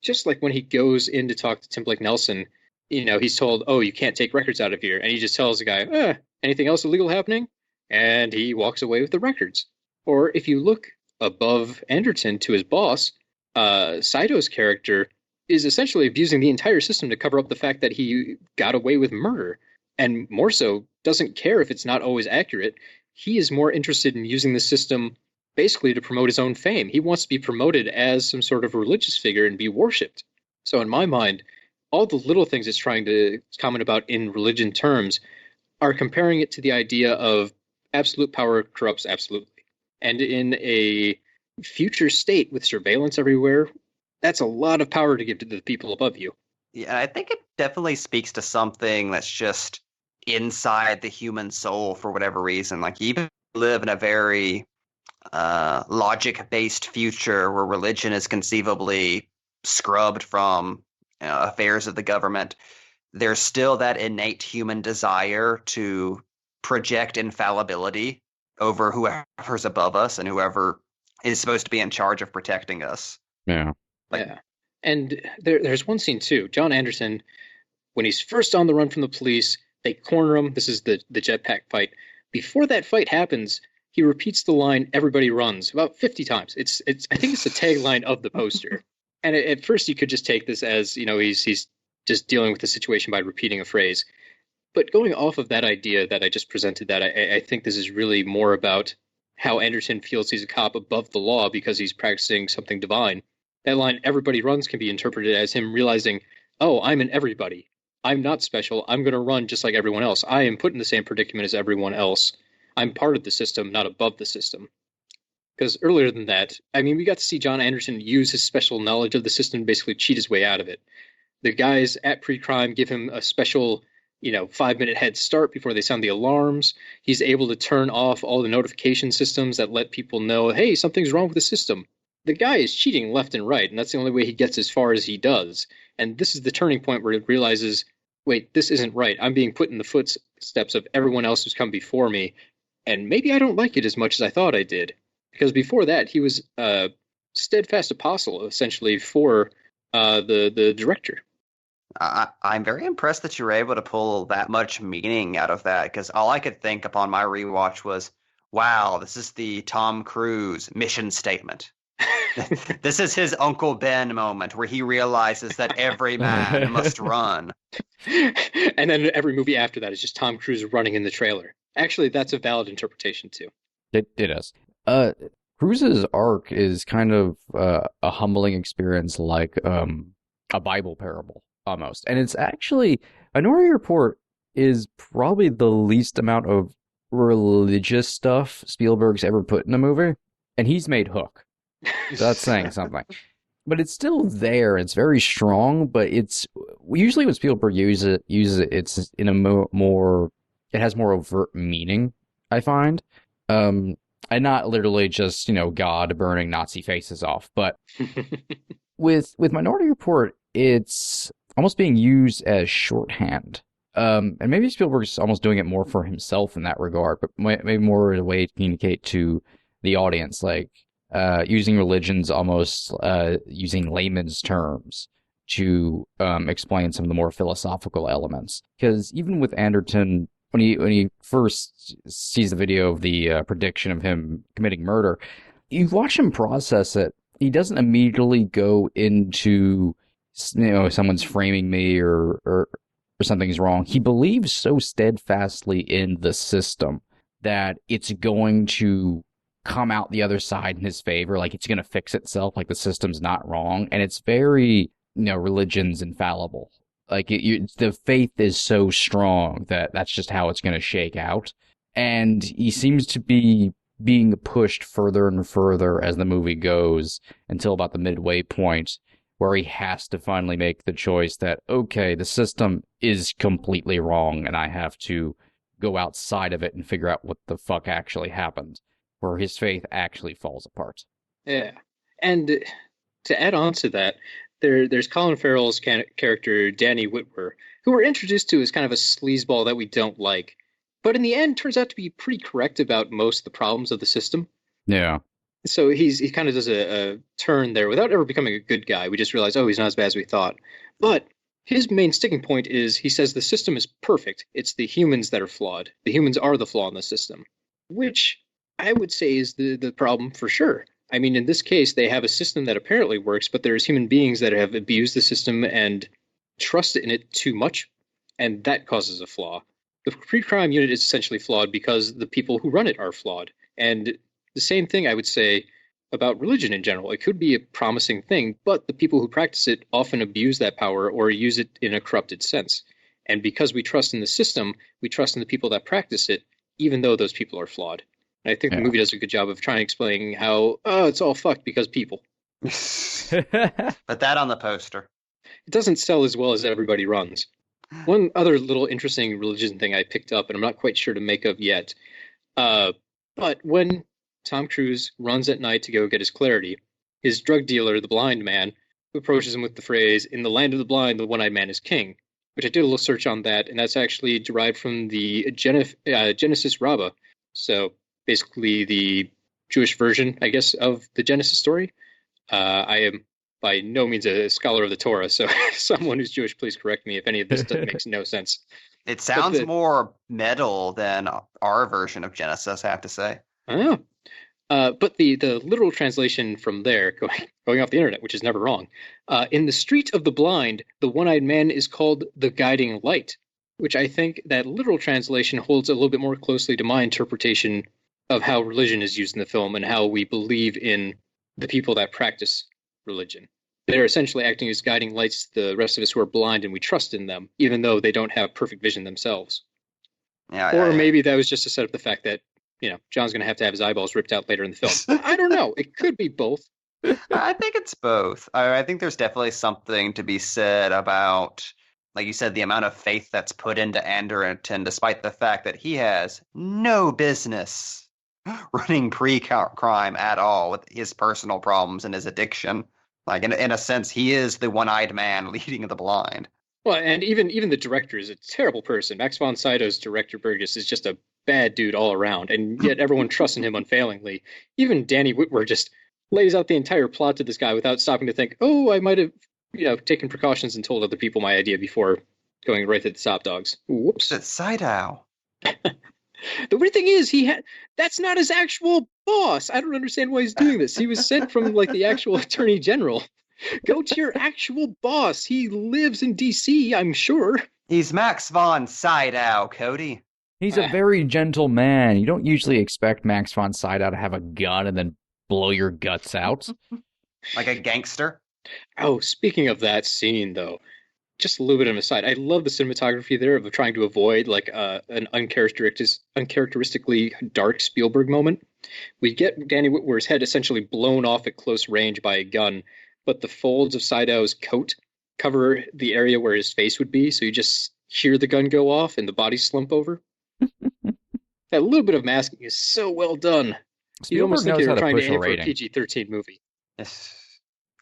just like when he goes in to talk to Tim Blake Nelson, you know, he's told, oh, you can't take records out of here. And he just tells the guy, anything else illegal happening? And he walks away with the records. Or if you look above Anderton to his boss, Saito's character is essentially abusing the entire system to cover up the fact that he got away with murder. And more so, doesn't care if it's not always accurate. He is more interested in using the system basically to promote his own fame. He wants to be promoted as some sort of religious figure and be worshipped. So in my mind, all the little things it's trying to comment about in religion terms are comparing it to the idea of absolute power corrupts absolutely. And in a future state with surveillance everywhere, that's a lot of power to give to the people above you. Yeah, I think it definitely speaks to something that's just inside the human soul for whatever reason. Like, you even live in a very logic-based future where religion is conceivably scrubbed from affairs of the government. There's still that innate human desire to project infallibility over whoever's above us and whoever is supposed to be in charge of protecting us. Yeah. Yeah. And there's one scene too. John Anderson, when he's first on the run from the police, they corner him. This is the jetpack fight. Before that fight happens, he repeats the line, "Everybody runs," about 50 times. It's I think it's the tagline of the poster. And at first you could just take this as, you know, he's just dealing with the situation by repeating a phrase. But going off of that idea that I just presented, that I think this is really more about how Anderton feels he's a cop above the law because he's practicing something divine. That line, "Everybody runs," can be interpreted as him realizing, oh, I'm an everybody. I'm not special. I'm going to run just like everyone else. I am put in the same predicament as everyone else. I'm part of the system, not above the system. Because earlier than that, I mean, we got to see John Anderson use his special knowledge of the system to basically cheat his way out of it. The guys at pre-crime give him a special 5-minute head start before they sound the alarms. He's able to turn off all the notification systems that let people know, hey, something's wrong with the system. The guy is cheating left and right, and that's the only way he gets as far as he does. And this is the turning point where he realizes, wait, this isn't right. I'm being put in the footsteps of everyone else who's come before me, and maybe I don't like it as much as I thought I did. Because before that, he was a steadfast apostle, essentially, for the director. I'm very impressed that you were able to pull that much meaning out of that, because all I could think upon my rewatch was, wow, this is the Tom Cruise mission statement. This is his Uncle Ben moment where he realizes that every man must run. And then every movie after that is just Tom Cruise running in the trailer. Actually, that's a valid interpretation too. It is. Cruise's arc is kind of a humbling experience, like a Bible parable almost. And it's actually Minority Report is probably the least amount of religious stuff Spielberg's ever put in a movie, and he's made Hook. So that's saying something. But it's still there. It's very strong, but it's usually when Spielberg uses it, it's in a more it has more overt meaning, I find. And not literally just, God burning Nazi faces off, but with Minority Report, it's almost being used as shorthand. And maybe Spielberg's almost doing it more for himself in that regard, but maybe more as a way to communicate to the audience, like using religions almost using layman's terms to explain some of the more philosophical elements. Because even with Anderton, when he first sees the video of the prediction of him committing murder, you watch him process it. He doesn't immediately go into, someone's framing me or something's wrong. He believes so steadfastly in the system that it's going to come out the other side in his favor, like it's going to fix itself, like the system's not wrong. And it's very, religion's infallible. Like the faith is so strong that that's just how it's going to shake out. And he seems to be being pushed further and further as the movie goes until about the midway point where he has to finally make the choice that, okay, the system is completely wrong and I have to go outside of it and figure out what the fuck actually happened, where his faith actually falls apart. Yeah. And to add on to that, there's Colin Farrell's character, Danny Whitwer, who we're introduced to as kind of a sleazeball that we don't like. But in the end, turns out to be pretty correct about most of the problems of the system. Yeah. So he kind of does a turn there without ever becoming a good guy. We just realize, oh, he's not as bad as we thought. But his main sticking point is he says the system is perfect. It's the humans that are flawed. The humans are the flaw in the system, which I would say is the problem for sure. I mean, in this case, they have a system that apparently works, but there's human beings that have abused the system and trusted in it too much, and that causes a flaw. The pre-crime unit is essentially flawed because the people who run it are flawed. And the same thing I would say about religion in general. It could be a promising thing, but the people who practice it often abuse that power or use it in a corrupted sense. And because we trust in the system, we trust in the people that practice it, even though those people are flawed. And I think the movie does a good job of trying to explain how, it's all fucked because people. Put that on the poster. It doesn't sell as well as Everybody Runs. One other little interesting religion thing I picked up, and I'm not quite sure to make of yet, but when Tom Cruise runs at night to go get his clarity, his drug dealer, the blind man, approaches him with the phrase, "In the land of the blind, the one-eyed man is king," which I did a little search on that, and that's actually derived from the Genesis Rabbah. So basically the Jewish version, I guess, of the Genesis story. I am by no means a scholar of the Torah, so someone who's Jewish, please correct me if any of this makes no sense. It sounds more metal than our version of Genesis, I have to say. Oh. But the literal translation from there, going off the internet, which is never wrong, in the street of the blind, the one-eyed man is called the guiding light, which I think that literal translation holds a little bit more closely to my interpretation of how religion is used in the film and how we believe in the people that practice religion. They're essentially acting as guiding lights to the rest of us who are blind, and we trust in them, even though they don't have perfect vision themselves. Yeah, or maybe that was just to set up the fact that, John's going to have his eyeballs ripped out later in the film. I don't know. It could be both. I think it's both. I think there's definitely something to be said about, like you said, the amount of faith that's put into Anderton, despite the fact that he has no business running pre-crime at all with his personal problems and his addiction. Like, in a sense, he is the one-eyed man leading the blind. Well, and even the director is a terrible person. Max von Sydow's director Burgess is just a bad dude all around, and yet everyone trusts in him unfailingly. Even Danny Whitwer just lays out the entire plot to this guy without stopping to think, oh, I might have, taken precautions and told other people my idea before going right to the top dogs. Whoops. It's Sydow. The weird thing is, that's not his actual boss. I don't understand why he's doing this. He was sent from like the actual attorney general. Go to your actual boss. He lives in DC, I'm sure. He's Max von Sydow, Cody. He's a very gentle man. You don't usually expect Max von Sydow to have a gun and then blow your guts out. Like a gangster. Oh, speaking of that scene, though, just a little bit of an aside. I love the cinematography there of trying to avoid like an uncharacteristically dark Spielberg moment. We get Danny Whitworth's head essentially blown off at close range by a gun, but the folds of Sydow's coat cover the area where his face would be, so you just hear the gun go off and the body slump over. That little bit of masking is so well done. You almost think you're trying to aim for a PG-13 movie.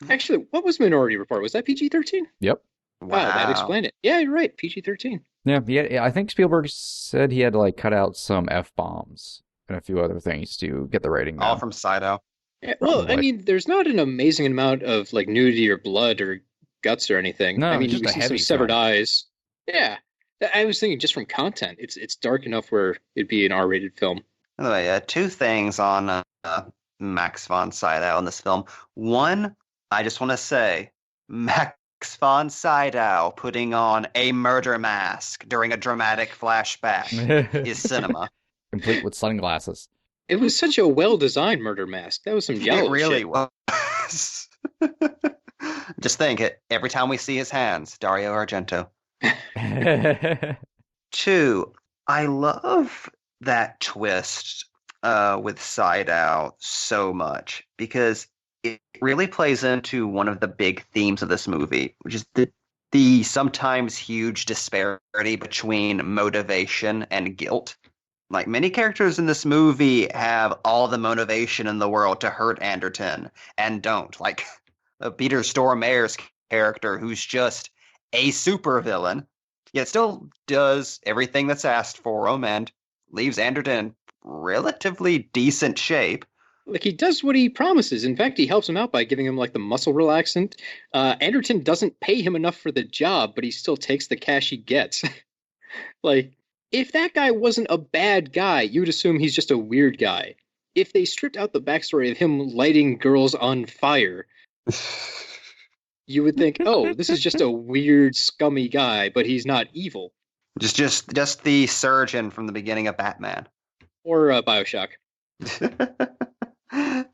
Actually, what was Minority Report? Was that PG-13? Yep. Wow. That explained it. Yeah, you're right. PG-13. Yeah, I think Spielberg said he had to like cut out some F-bombs and a few other things to get the rating down. All from Sydow. Yeah, well, I mean, there's not an amazing amount of like nudity or blood or guts or anything. No, I mean, just we a see heavy some severed film. eyes. Yeah, I was thinking just from content, it's dark enough where it'd be an R-rated film. Anyway, two things on Max von Sydow in this film. One, I just want to say, Max von Sydow putting on a murder mask during a dramatic flashback is cinema. Complete with sunglasses. It was such a well-designed murder mask. That was some Giallo It really shit. was. Just think it. Every time we see his hands, Dario Argento. Two, I love that twist with Sydow so much because it really plays into one of the big themes of this movie, which is the sometimes huge disparity between motivation and guilt. Like, many characters in this movie have all the motivation in the world to hurt Anderton and don't. Like, Peter Stormare's character, who's just a supervillain, yet still does everything that's asked for him and leaves Anderton in relatively decent shape. Like, he does what he promises. In fact, he helps him out by giving him like the muscle relaxant. Anderton doesn't pay him enough for the job, but he still takes the cash he gets. Like, if that guy wasn't a bad guy, you'd assume he's just a weird guy. If they stripped out the backstory of him lighting girls on fire, you would think, oh, this is just a weird, scummy guy, but he's not evil. Just the surgeon from the beginning of Batman. Or Bioshock.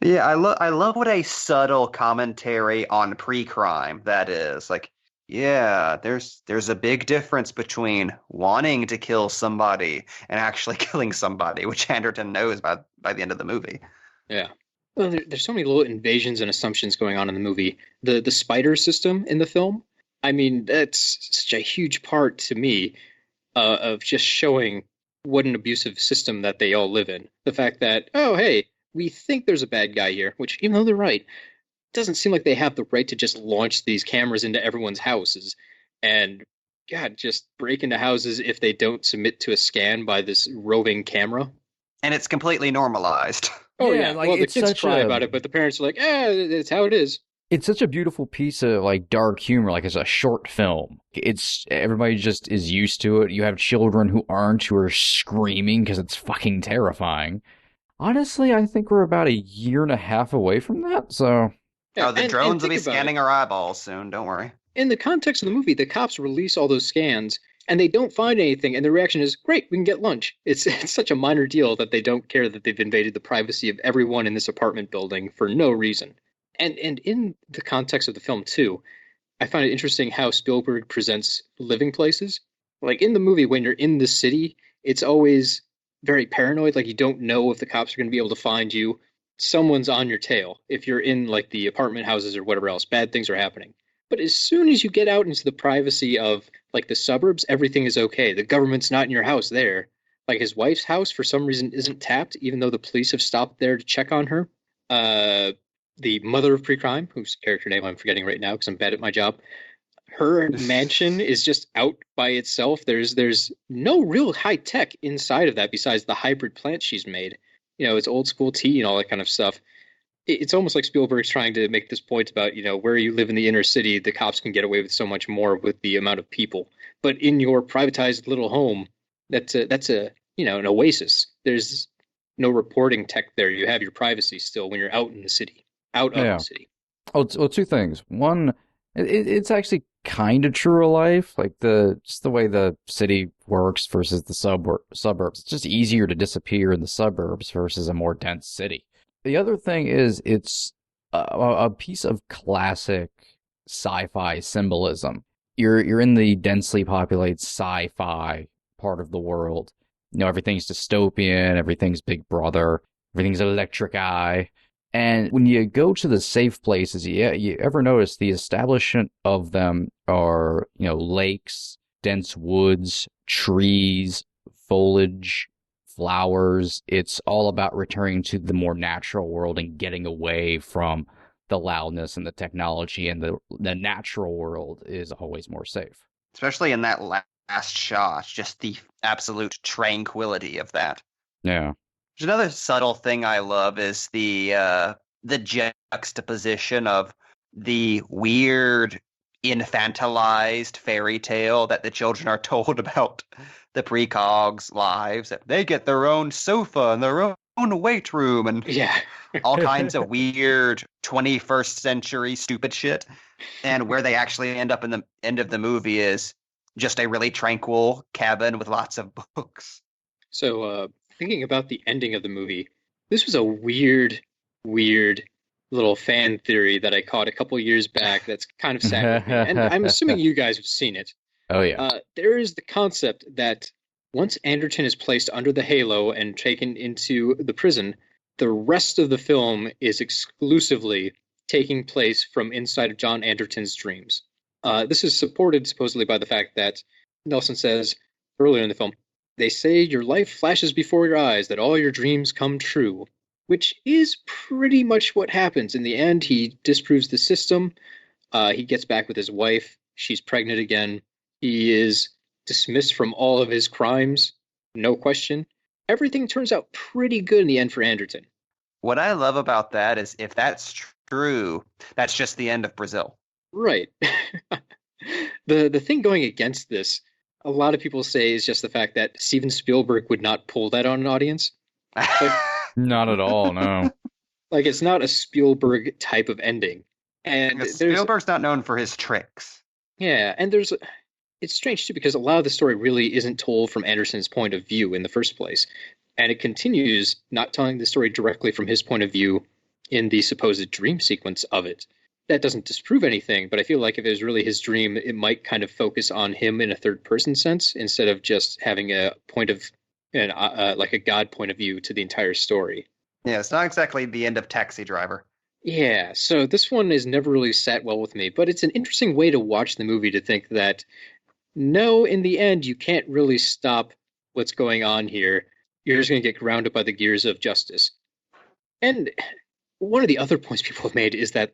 Yeah, I love what a subtle commentary on pre-crime that is. Like, yeah, there's a big difference between wanting to kill somebody and actually killing somebody, which Anderton knows by the end of the movie. Yeah. Well, there's so many little invasions and assumptions going on in the movie. The spider system in the film, I mean, that's such a huge part to me of just showing what an abusive system that they all live in. The fact that, oh, hey, we think there's a bad guy here, which, even though they're right, doesn't seem like they have the right to just launch these cameras into everyone's houses and, God, just break into houses if they don't submit to a scan by this roving camera. And it's completely normalized. Oh, Yeah, yeah. like, Well, the it's kids such cry a- about it, but the parents are like, it's how it is. It's such a beautiful piece of like dark humor, like it's a short film. It's everybody just is used to it. You have children who aren't, who are screaming because it's fucking terrifying. Honestly, I think we're about a year and a half away from that, so Yeah, The and drones will be think about it. scanning our eyeballs soon, don't worry. In the context of the movie, the cops release all those scans and they don't find anything, and the reaction is, great, we can get lunch. It's such a minor deal that they don't care that they've invaded the privacy of everyone in this apartment building for no reason. And in the context of the film, too, I find it interesting how Spielberg presents living places. Like, in the movie, when you're in the city, it's always very paranoid. Like, you don't know if the cops are going to be able to find you. Someone's on your tail. If you're in, like, the apartment houses or whatever else, bad things are happening. But as soon as you get out into the privacy of, like, the suburbs, everything is okay. The government's not in your house there. Like, his wife's house, for some reason, isn't tapped, even though the police have stopped there to check on her. The mother of pre-crime, whose character name I'm forgetting right now because I'm bad at my job, her mansion is just out by itself. There's no real high tech inside of that besides the hybrid plant she's made. You know, it's old school tea and all that kind of stuff. It's almost like Spielberg's trying to make this point about, you know, where you live in the inner city, the cops can get away with so much more with the amount of people. But in your privatized little home, that's a you know, an oasis. There's no reporting tech there. You have your privacy still when you're out in the city, out of Yeah. the city. Oh, well, two things. One, it's actually kind of true of life, like just the way the city works versus the suburbs. It's just easier to disappear in the suburbs versus a more dense city. The other thing is it's a piece of classic sci-fi symbolism. You're in the densely populated sci-fi part of the world. You know, everything's dystopian, everything's Big Brother, everything's Electric Eye. And when you go to the safe places, you ever notice the establishment of them are, lakes, dense woods, trees, foliage, flowers. It's all about returning to the more natural world and getting away from the loudness and the technology, and the natural world is always more safe. Especially in that last shot, just the absolute tranquility of that. Yeah. There's another subtle thing I love is the juxtaposition of the weird infantilized fairy tale that the children are told about the precogs' lives. That they get their own sofa and their own weight room and Yeah. all kinds of weird 21st century stupid shit. And where they actually end up in the end of the movie is just a really tranquil cabin with lots of books. So, thinking about the ending of the movie, this was a weird little fan theory that I caught a couple years back that's kind of sad with me. And I'm assuming you guys have seen it. Oh, yeah. There is the concept that once Anderton is placed under the halo and taken into the prison, the rest of the film is exclusively taking place from inside of John Anderton's dreams. This is supported supposedly by the fact that Nelson says earlier in the film, they say your life flashes before your eyes, that all your dreams come true, which is pretty much what happens. In the end, he disproves the system. He gets back with his wife. She's pregnant again. He is dismissed from all of his crimes, no question. Everything turns out pretty good in the end for Anderton. What I love about that is if that's true, that's just the end of Brazil. Right. The thing going against this, a lot of people say, is just the fact that Steven Spielberg would not pull that on an audience. Not at all, no. Like, it's not a Spielberg type of ending. And Because Spielberg's not known for his tricks. Yeah, and it's strange too, because a lot of the story really isn't told from Anderson's point of view in the first place. And it continues not telling the story directly from his point of view in the supposed dream sequence of it. That doesn't disprove anything, but I feel like if it was really his dream, it might kind of focus on him in a third-person sense instead of just having a point of, like a God point of view to the entire story. Yeah, it's not exactly the end of Taxi Driver. Yeah, so this one has never really sat well with me, but it's an interesting way to watch the movie to think that, no, in the end, you can't really stop what's going on here. You're just going to get ground up by the gears of justice. And one of the other points people have made is that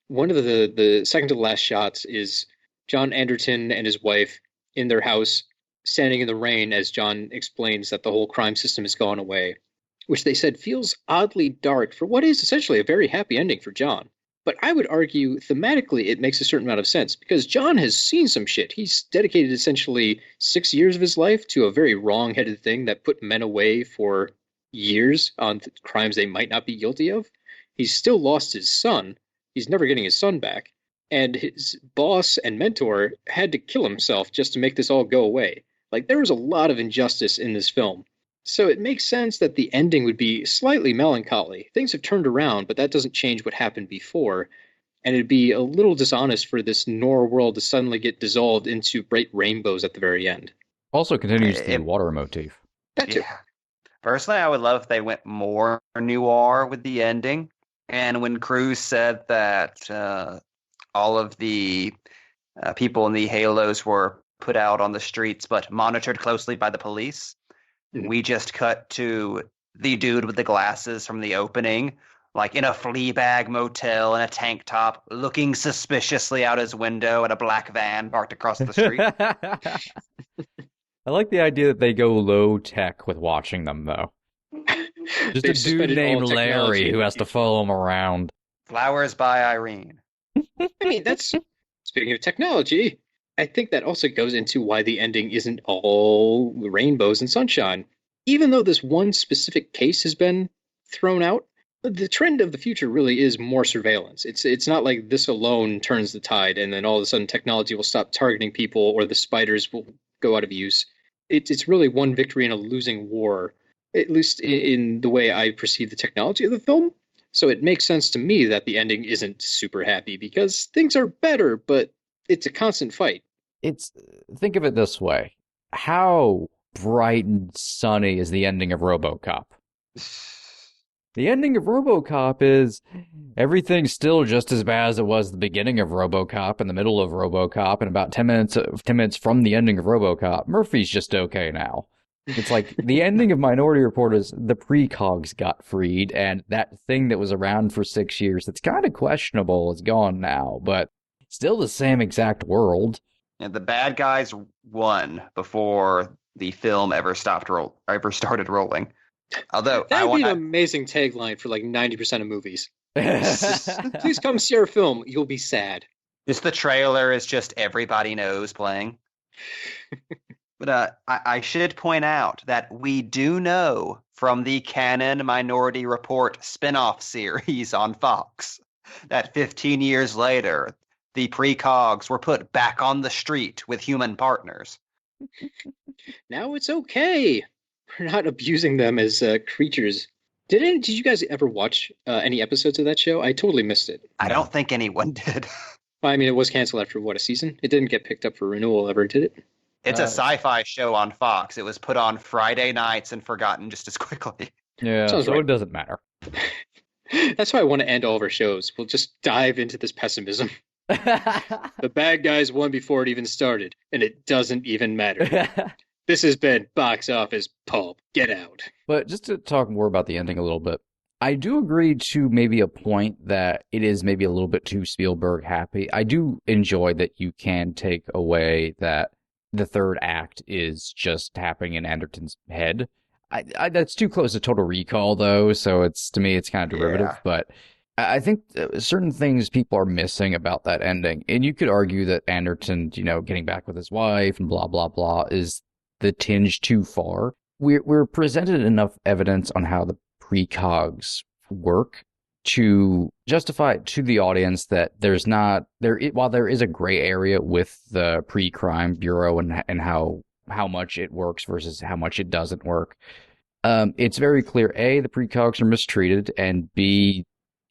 one of the second to the last shots is John Anderton and his wife in their house standing in the rain as John explains that the whole crime system has gone away, which they said feels oddly dark for what is essentially a very happy ending for John. But I would argue thematically it makes a certain amount of sense because John has seen some shit. He's dedicated essentially 6 years of his life to a very wrong-headed thing that put men away for years on crimes they might not be guilty of. He's still lost his son. He's never getting his son back. And his boss and mentor had to kill himself just to make this all go away. Like, there was a lot of injustice in this film. So it makes sense that the ending would be slightly melancholy. Things have turned around, but that doesn't change what happened before. And it'd be a little dishonest for this Nora world to suddenly get dissolved into bright rainbows at the very end. Also continues the water motif. That too. Yeah. Personally, I would love if they went more noir with the ending. And when Cruise said that all of the people in the Halos were put out on the streets but monitored closely by the police, we just cut to the dude with the glasses from the opening, like in a Fleabag motel in a tank top, looking suspiciously out his window at a black van parked across the street. I like the idea that they go low tech with watching them, though. Just They've a dude suspended named all Larry technology. who has to follow him around. Flowers by Irene. I mean, that's speaking of technology. I think that also goes into why the ending isn't all rainbows and sunshine. even though this one specific case has been thrown out, the trend of the future really is more surveillance. It's not like this alone turns the tide and then all of a sudden technology will stop targeting people or the spiders will go out of use. It's really one victory in a losing war, at least in the way I perceive the technology of the film. So it makes sense to me that the ending isn't super happy because things are better, but it's a constant fight. Think of it this way. How bright and sunny is the ending of RoboCop? The ending of RoboCop is everything's still just as bad as it was at the beginning of RoboCop, in the middle of RoboCop, and about 10 minutes from the ending of RoboCop, Murphy's just okay now. It's like the ending of Minority Report is the precogs got freed, and that thing that was around for 6 years that's kind of questionable is gone now, but still the same exact world. And the bad guys won before the film ever started rolling. Although that would be an amazing tagline for like 90% of movies. Please come see our film. You'll be sad. Just the trailer is just everybody knows playing. But I should point out that we do know from the canon Minority Report spin-off series on Fox that 15 years later, the precogs were put back on the street with human partners. Now it's okay. We're not abusing them as creatures. Did you guys ever watch any episodes of that show? I totally missed it. I don't think anyone did. I mean, it was canceled after, a season? It didn't get picked up for renewal ever, did it? It's a sci-fi show on Fox. It was put on Friday nights and forgotten just as quickly. Yeah, so right. It doesn't matter. That's why I want to end all of our shows. We'll just dive into this pessimism. The bad guys won before it even started, and it doesn't even matter. This has been Box Office Pulp. Get out. But just to talk more about the ending a little bit, I do agree to maybe a point that it is maybe a little bit too Spielberg happy. I do enjoy that you can take away that the third act is just happening in Anderton's head. That's too close to Total Recall, though, so to me, it's kind of derivative. Yeah. But I think certain things people are missing about that ending. And you could argue that Anderton, getting back with his wife and blah, blah, blah, is the tinge too far. We're presented enough evidence on how the precogs work to justify it to the audience that while there is a gray area with the pre-crime bureau and how much it works versus how much it doesn't work, it's very clear, A, the precogs are mistreated, and B,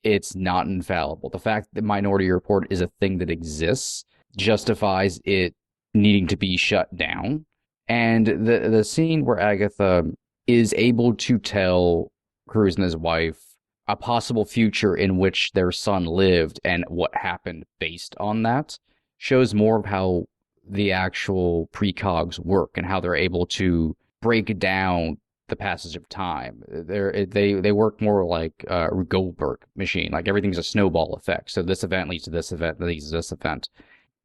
it's not infallible. The fact that Minority Report is a thing that exists justifies it needing to be shut down. And the scene where Agatha is able to tell Cruz and his wife a possible future in which their son lived and what happened based on that shows more of how the actual precogs work and how they're able to break down the passage of time. They work more like a Goldberg machine, like everything's a snowball effect. So this event leads to this event, that leads to this event.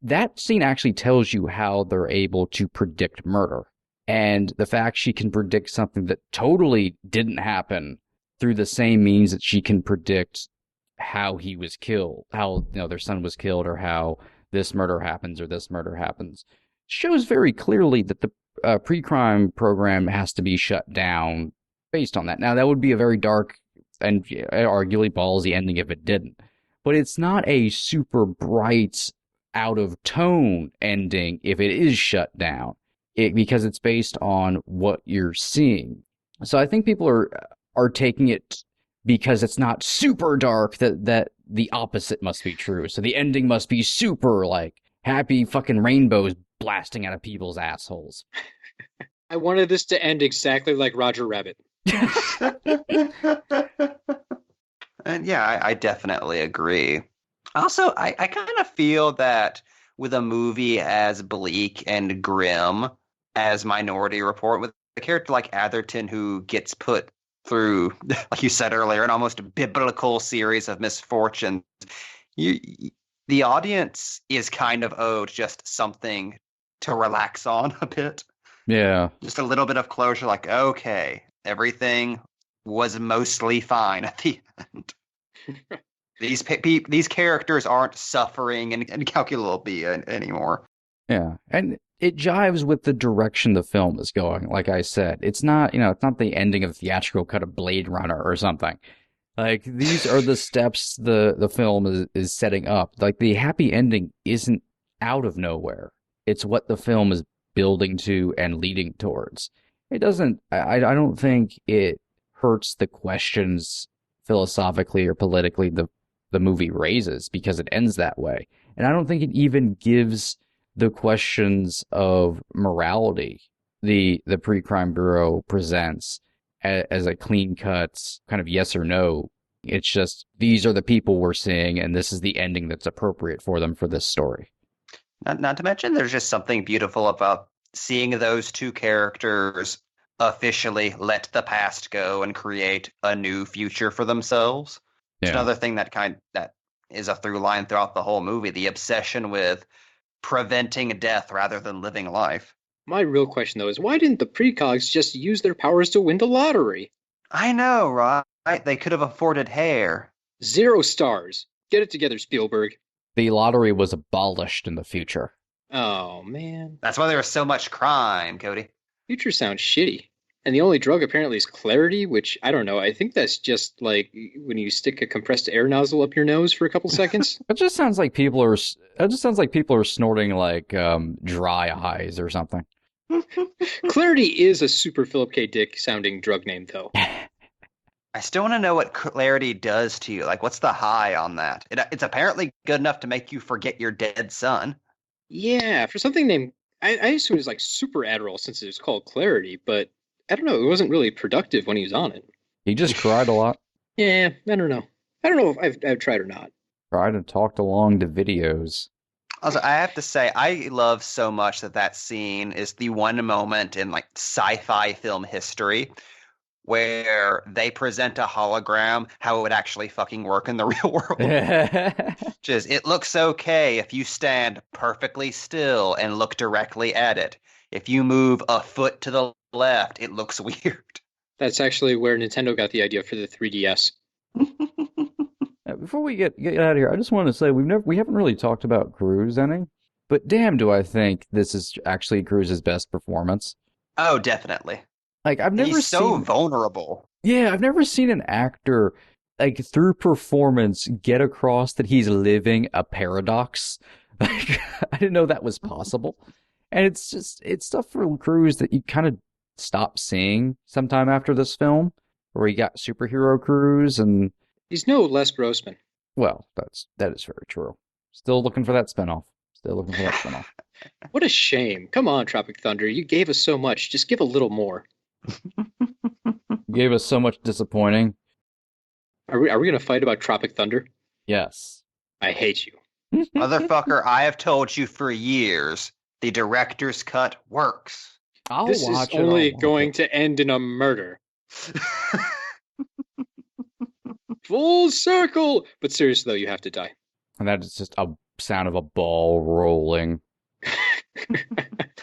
That scene actually tells you how they're able to predict murder. And the fact she can predict something that totally didn't happen through the same means that she can predict how he was killed, how their son was killed, or how this murder happens or this murder happens, shows very clearly that the pre-crime program has to be shut down based on that. Now, that would be a very dark and arguably ballsy ending if it didn't. But it's not a super bright, out of tone ending if it is shut down, because it's based on what you're seeing. So I think people are taking it because it's not super dark that the opposite must be true. So the ending must be super like happy fucking rainbows blasting out of people's assholes. I wanted this to end exactly like Roger Rabbit. And yeah, I definitely agree. Also, I kind of feel that with a movie as bleak and grim as Minority Report, with a character like Atherton who gets put through, like you said earlier, an almost biblical series of misfortunes, the audience is kind of owed just something to relax on a bit. Yeah. Just a little bit of closure, like, okay, everything was mostly fine at the end. These characters aren't suffering incalculably anymore. Yeah, and it jives with the direction the film is going. Like I said, it's not, it's not the ending of the theatrical cut of Blade Runner or something. Like, these are the steps the film is setting up. Like, the happy ending isn't out of nowhere. It's what the film is building to and leading towards. It doesn't, I don't think it hurts the questions philosophically or politically the movie raises because it ends that way. And I don't think it even gives the questions of morality the Pre-Crime Bureau presents as a clean-cut kind of yes or no. It's just, these are the people we're seeing, and this is the ending that's appropriate for them for this story. Not to mention, there's just something beautiful about seeing those two characters officially let the past go and create a new future for themselves. Yeah. It's another thing that is a through line throughout the whole movie, the obsession with preventing death rather than living life. My real question, though, is why didn't the precogs just use their powers to win the lottery? I know, right? They could have afforded hair. 0 stars. Get it together, Spielberg. The lottery was abolished in the future. Oh, man. That's why there was so much crime, Cody. Future sounds shitty. And the only drug apparently is Clarity, which, I don't know, I think that's just like when you stick a compressed air nozzle up your nose for a couple seconds. It just sounds like people are snorting like dry eyes or something. Clarity is a super Philip K. Dick sounding drug name, though. I still want to know what Clarity does to you. Like, what's the high on that? It's apparently good enough to make you forget your dead son. Yeah, for something named, I assume it's like Super Adderall since it was called Clarity, but I don't know, it wasn't really productive when he was on it. He just cried a lot. Yeah, I don't know. I don't know if I've tried or not. Cried and talked along to videos. Also, I have to say, I love so much that scene is the one moment in like sci-fi film history where they present a hologram how it would actually fucking work in the real world. Just, it looks okay if you stand perfectly still and look directly at it. If you move a foot to the left, it looks weird. That's actually where Nintendo got the idea for the 3DS. Before we get out of here, I just want to say we haven't really talked about Cruise any, but damn, do I think this is actually Cruise's best performance. Oh, definitely. Like, He's so vulnerable. Yeah, I've never seen an actor, like, through performance get across that he's living a paradox. Like, I didn't know that was possible. And it's stuff for Cruise that you kind of stop seeing sometime after this film, where you got superhero Cruise and... He's no Les Grossman. Well, that is very true. Still looking for that spinoff. What a shame. Come on, Tropic Thunder. You gave us so much. Just give a little more. You gave us so much disappointing. Are we going to fight about Tropic Thunder? Yes. I hate you. Motherfucker, I have told you for years, the director's cut works. This is only going to end in a murder. Full circle! But seriously, though, you have to die. And that is just a sound of a ball rolling.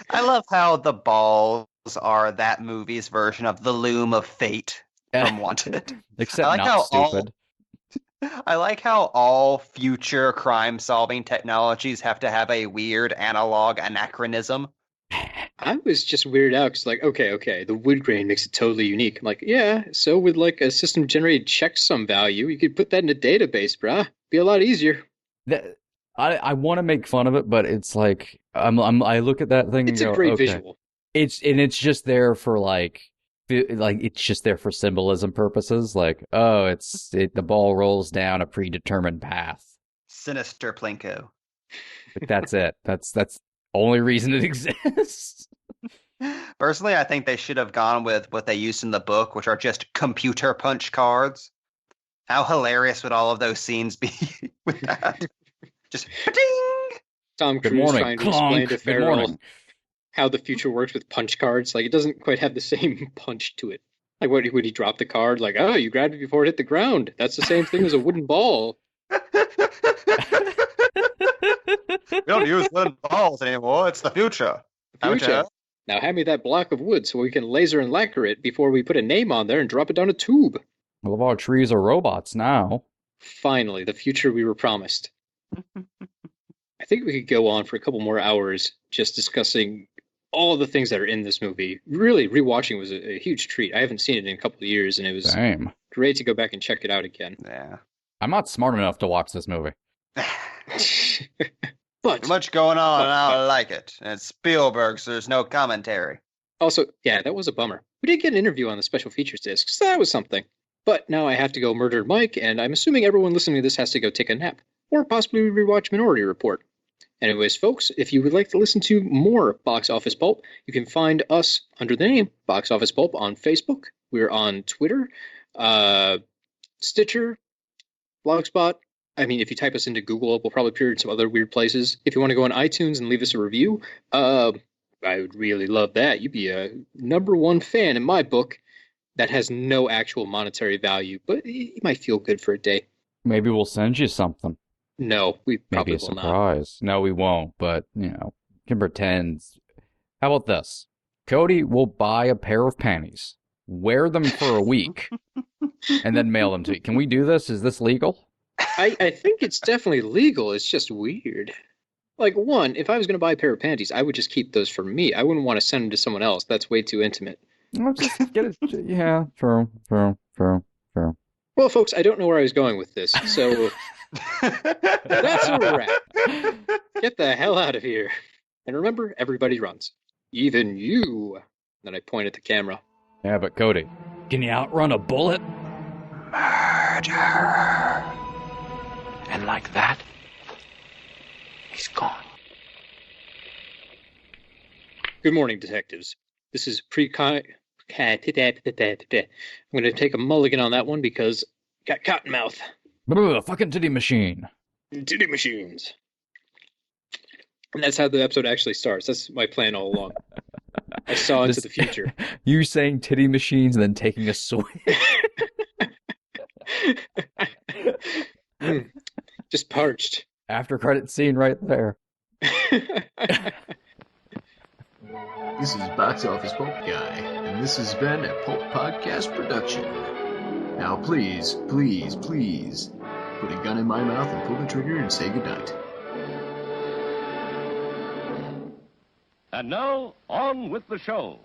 I love how the balls are that movie's version of the loom of fate from Wanted. Except not stupid. I like how all future crime-solving technologies have to have a weird analog anachronism. I was just weirded out because, like, okay, the wood grain makes it totally unique. I'm like, yeah, so with like a system-generated checksum value, you could put that in a database, brah. Be a lot easier. I want to make fun of it, but it's like I look at that thing. It's and go, a great okay. visual. It's just there for like it's just there for symbolism purposes. Like, oh, the ball rolls down a predetermined path. Sinister Plinko. But that's it. That's the only reason it exists. Personally, I think they should have gone with what they used in the book, which are just computer punch cards. How hilarious would all of those scenes be with that? Just ding! Tom Cruise trying to explain to Farrell how the future works with punch cards. Like, it doesn't quite have the same punch to it. Like, would he drop the card? Like, oh, you grabbed it before it hit the ground. That's the same thing as a wooden ball. We don't use wooden balls anymore. It's the future. Now hand me that block of wood so we can laser and lacquer it before we put a name on there and drop it down a tube. All of our trees are robots now. Finally, the future we were promised. I think we could go on for a couple more hours just discussing all the things that are in this movie. Really, rewatching was a huge treat. I haven't seen it in a couple of years, and it was Same. great to go back and check it out again. Yeah. I'm not smart enough to watch this movie. But Too much going on, and I don't like it. And it's Spielberg, so there's no commentary. also, yeah, that was a bummer. We did get an interview on the special features disc, so that was something. But now I have to go murder Mike, and I'm assuming everyone listening to this has to go take a nap, or possibly rewatch Minority Report. Anyways, folks, if you would like to listen to more Box Office Pulp, you can find us under the name Box Office Pulp on Facebook. We're on Twitter, Stitcher, Blogspot. I mean, if you type us into Google, we'll probably appear in some other weird places. If you want to go on iTunes and leave us a review, I would really love that. You'd be a #1 fan in my book. That has no actual monetary value, but it might feel good for a day. Maybe we'll send you something. No, we probably Maybe a will not. surprise. No, we won't, but, can pretend. How about this? Cody will buy a pair of panties, wear them for a week, and then mail them to you. Can we do this? Is this legal? I think it's definitely legal. It's just weird. Like, one, if I was going to buy a pair of panties, I would just keep those for me. I wouldn't want to send them to someone else. That's way too intimate. I'll just get it. Yeah, true. Well, folks, I don't know where I was going with this, so that's where we're at. Get the hell out of here. And remember, everybody runs. Even you. Then I point at the camera. Yeah, but Cody, can you outrun a bullet? Murder. And like that, he's gone. Good morning, detectives. This is I'm going to take a mulligan on that one because got cotton mouth. Fucking titty machine. Titty machines. And that's how the episode actually starts. That's my plan all along. I saw into the future. You saying titty machines and then taking a swing. Just parched. After credit scene right there. This is Box Office Pulp Guy, and this has been a Pulp Podcast production. Now please, please, please, put a gun in my mouth and pull the trigger and say goodnight. And now, on with the show.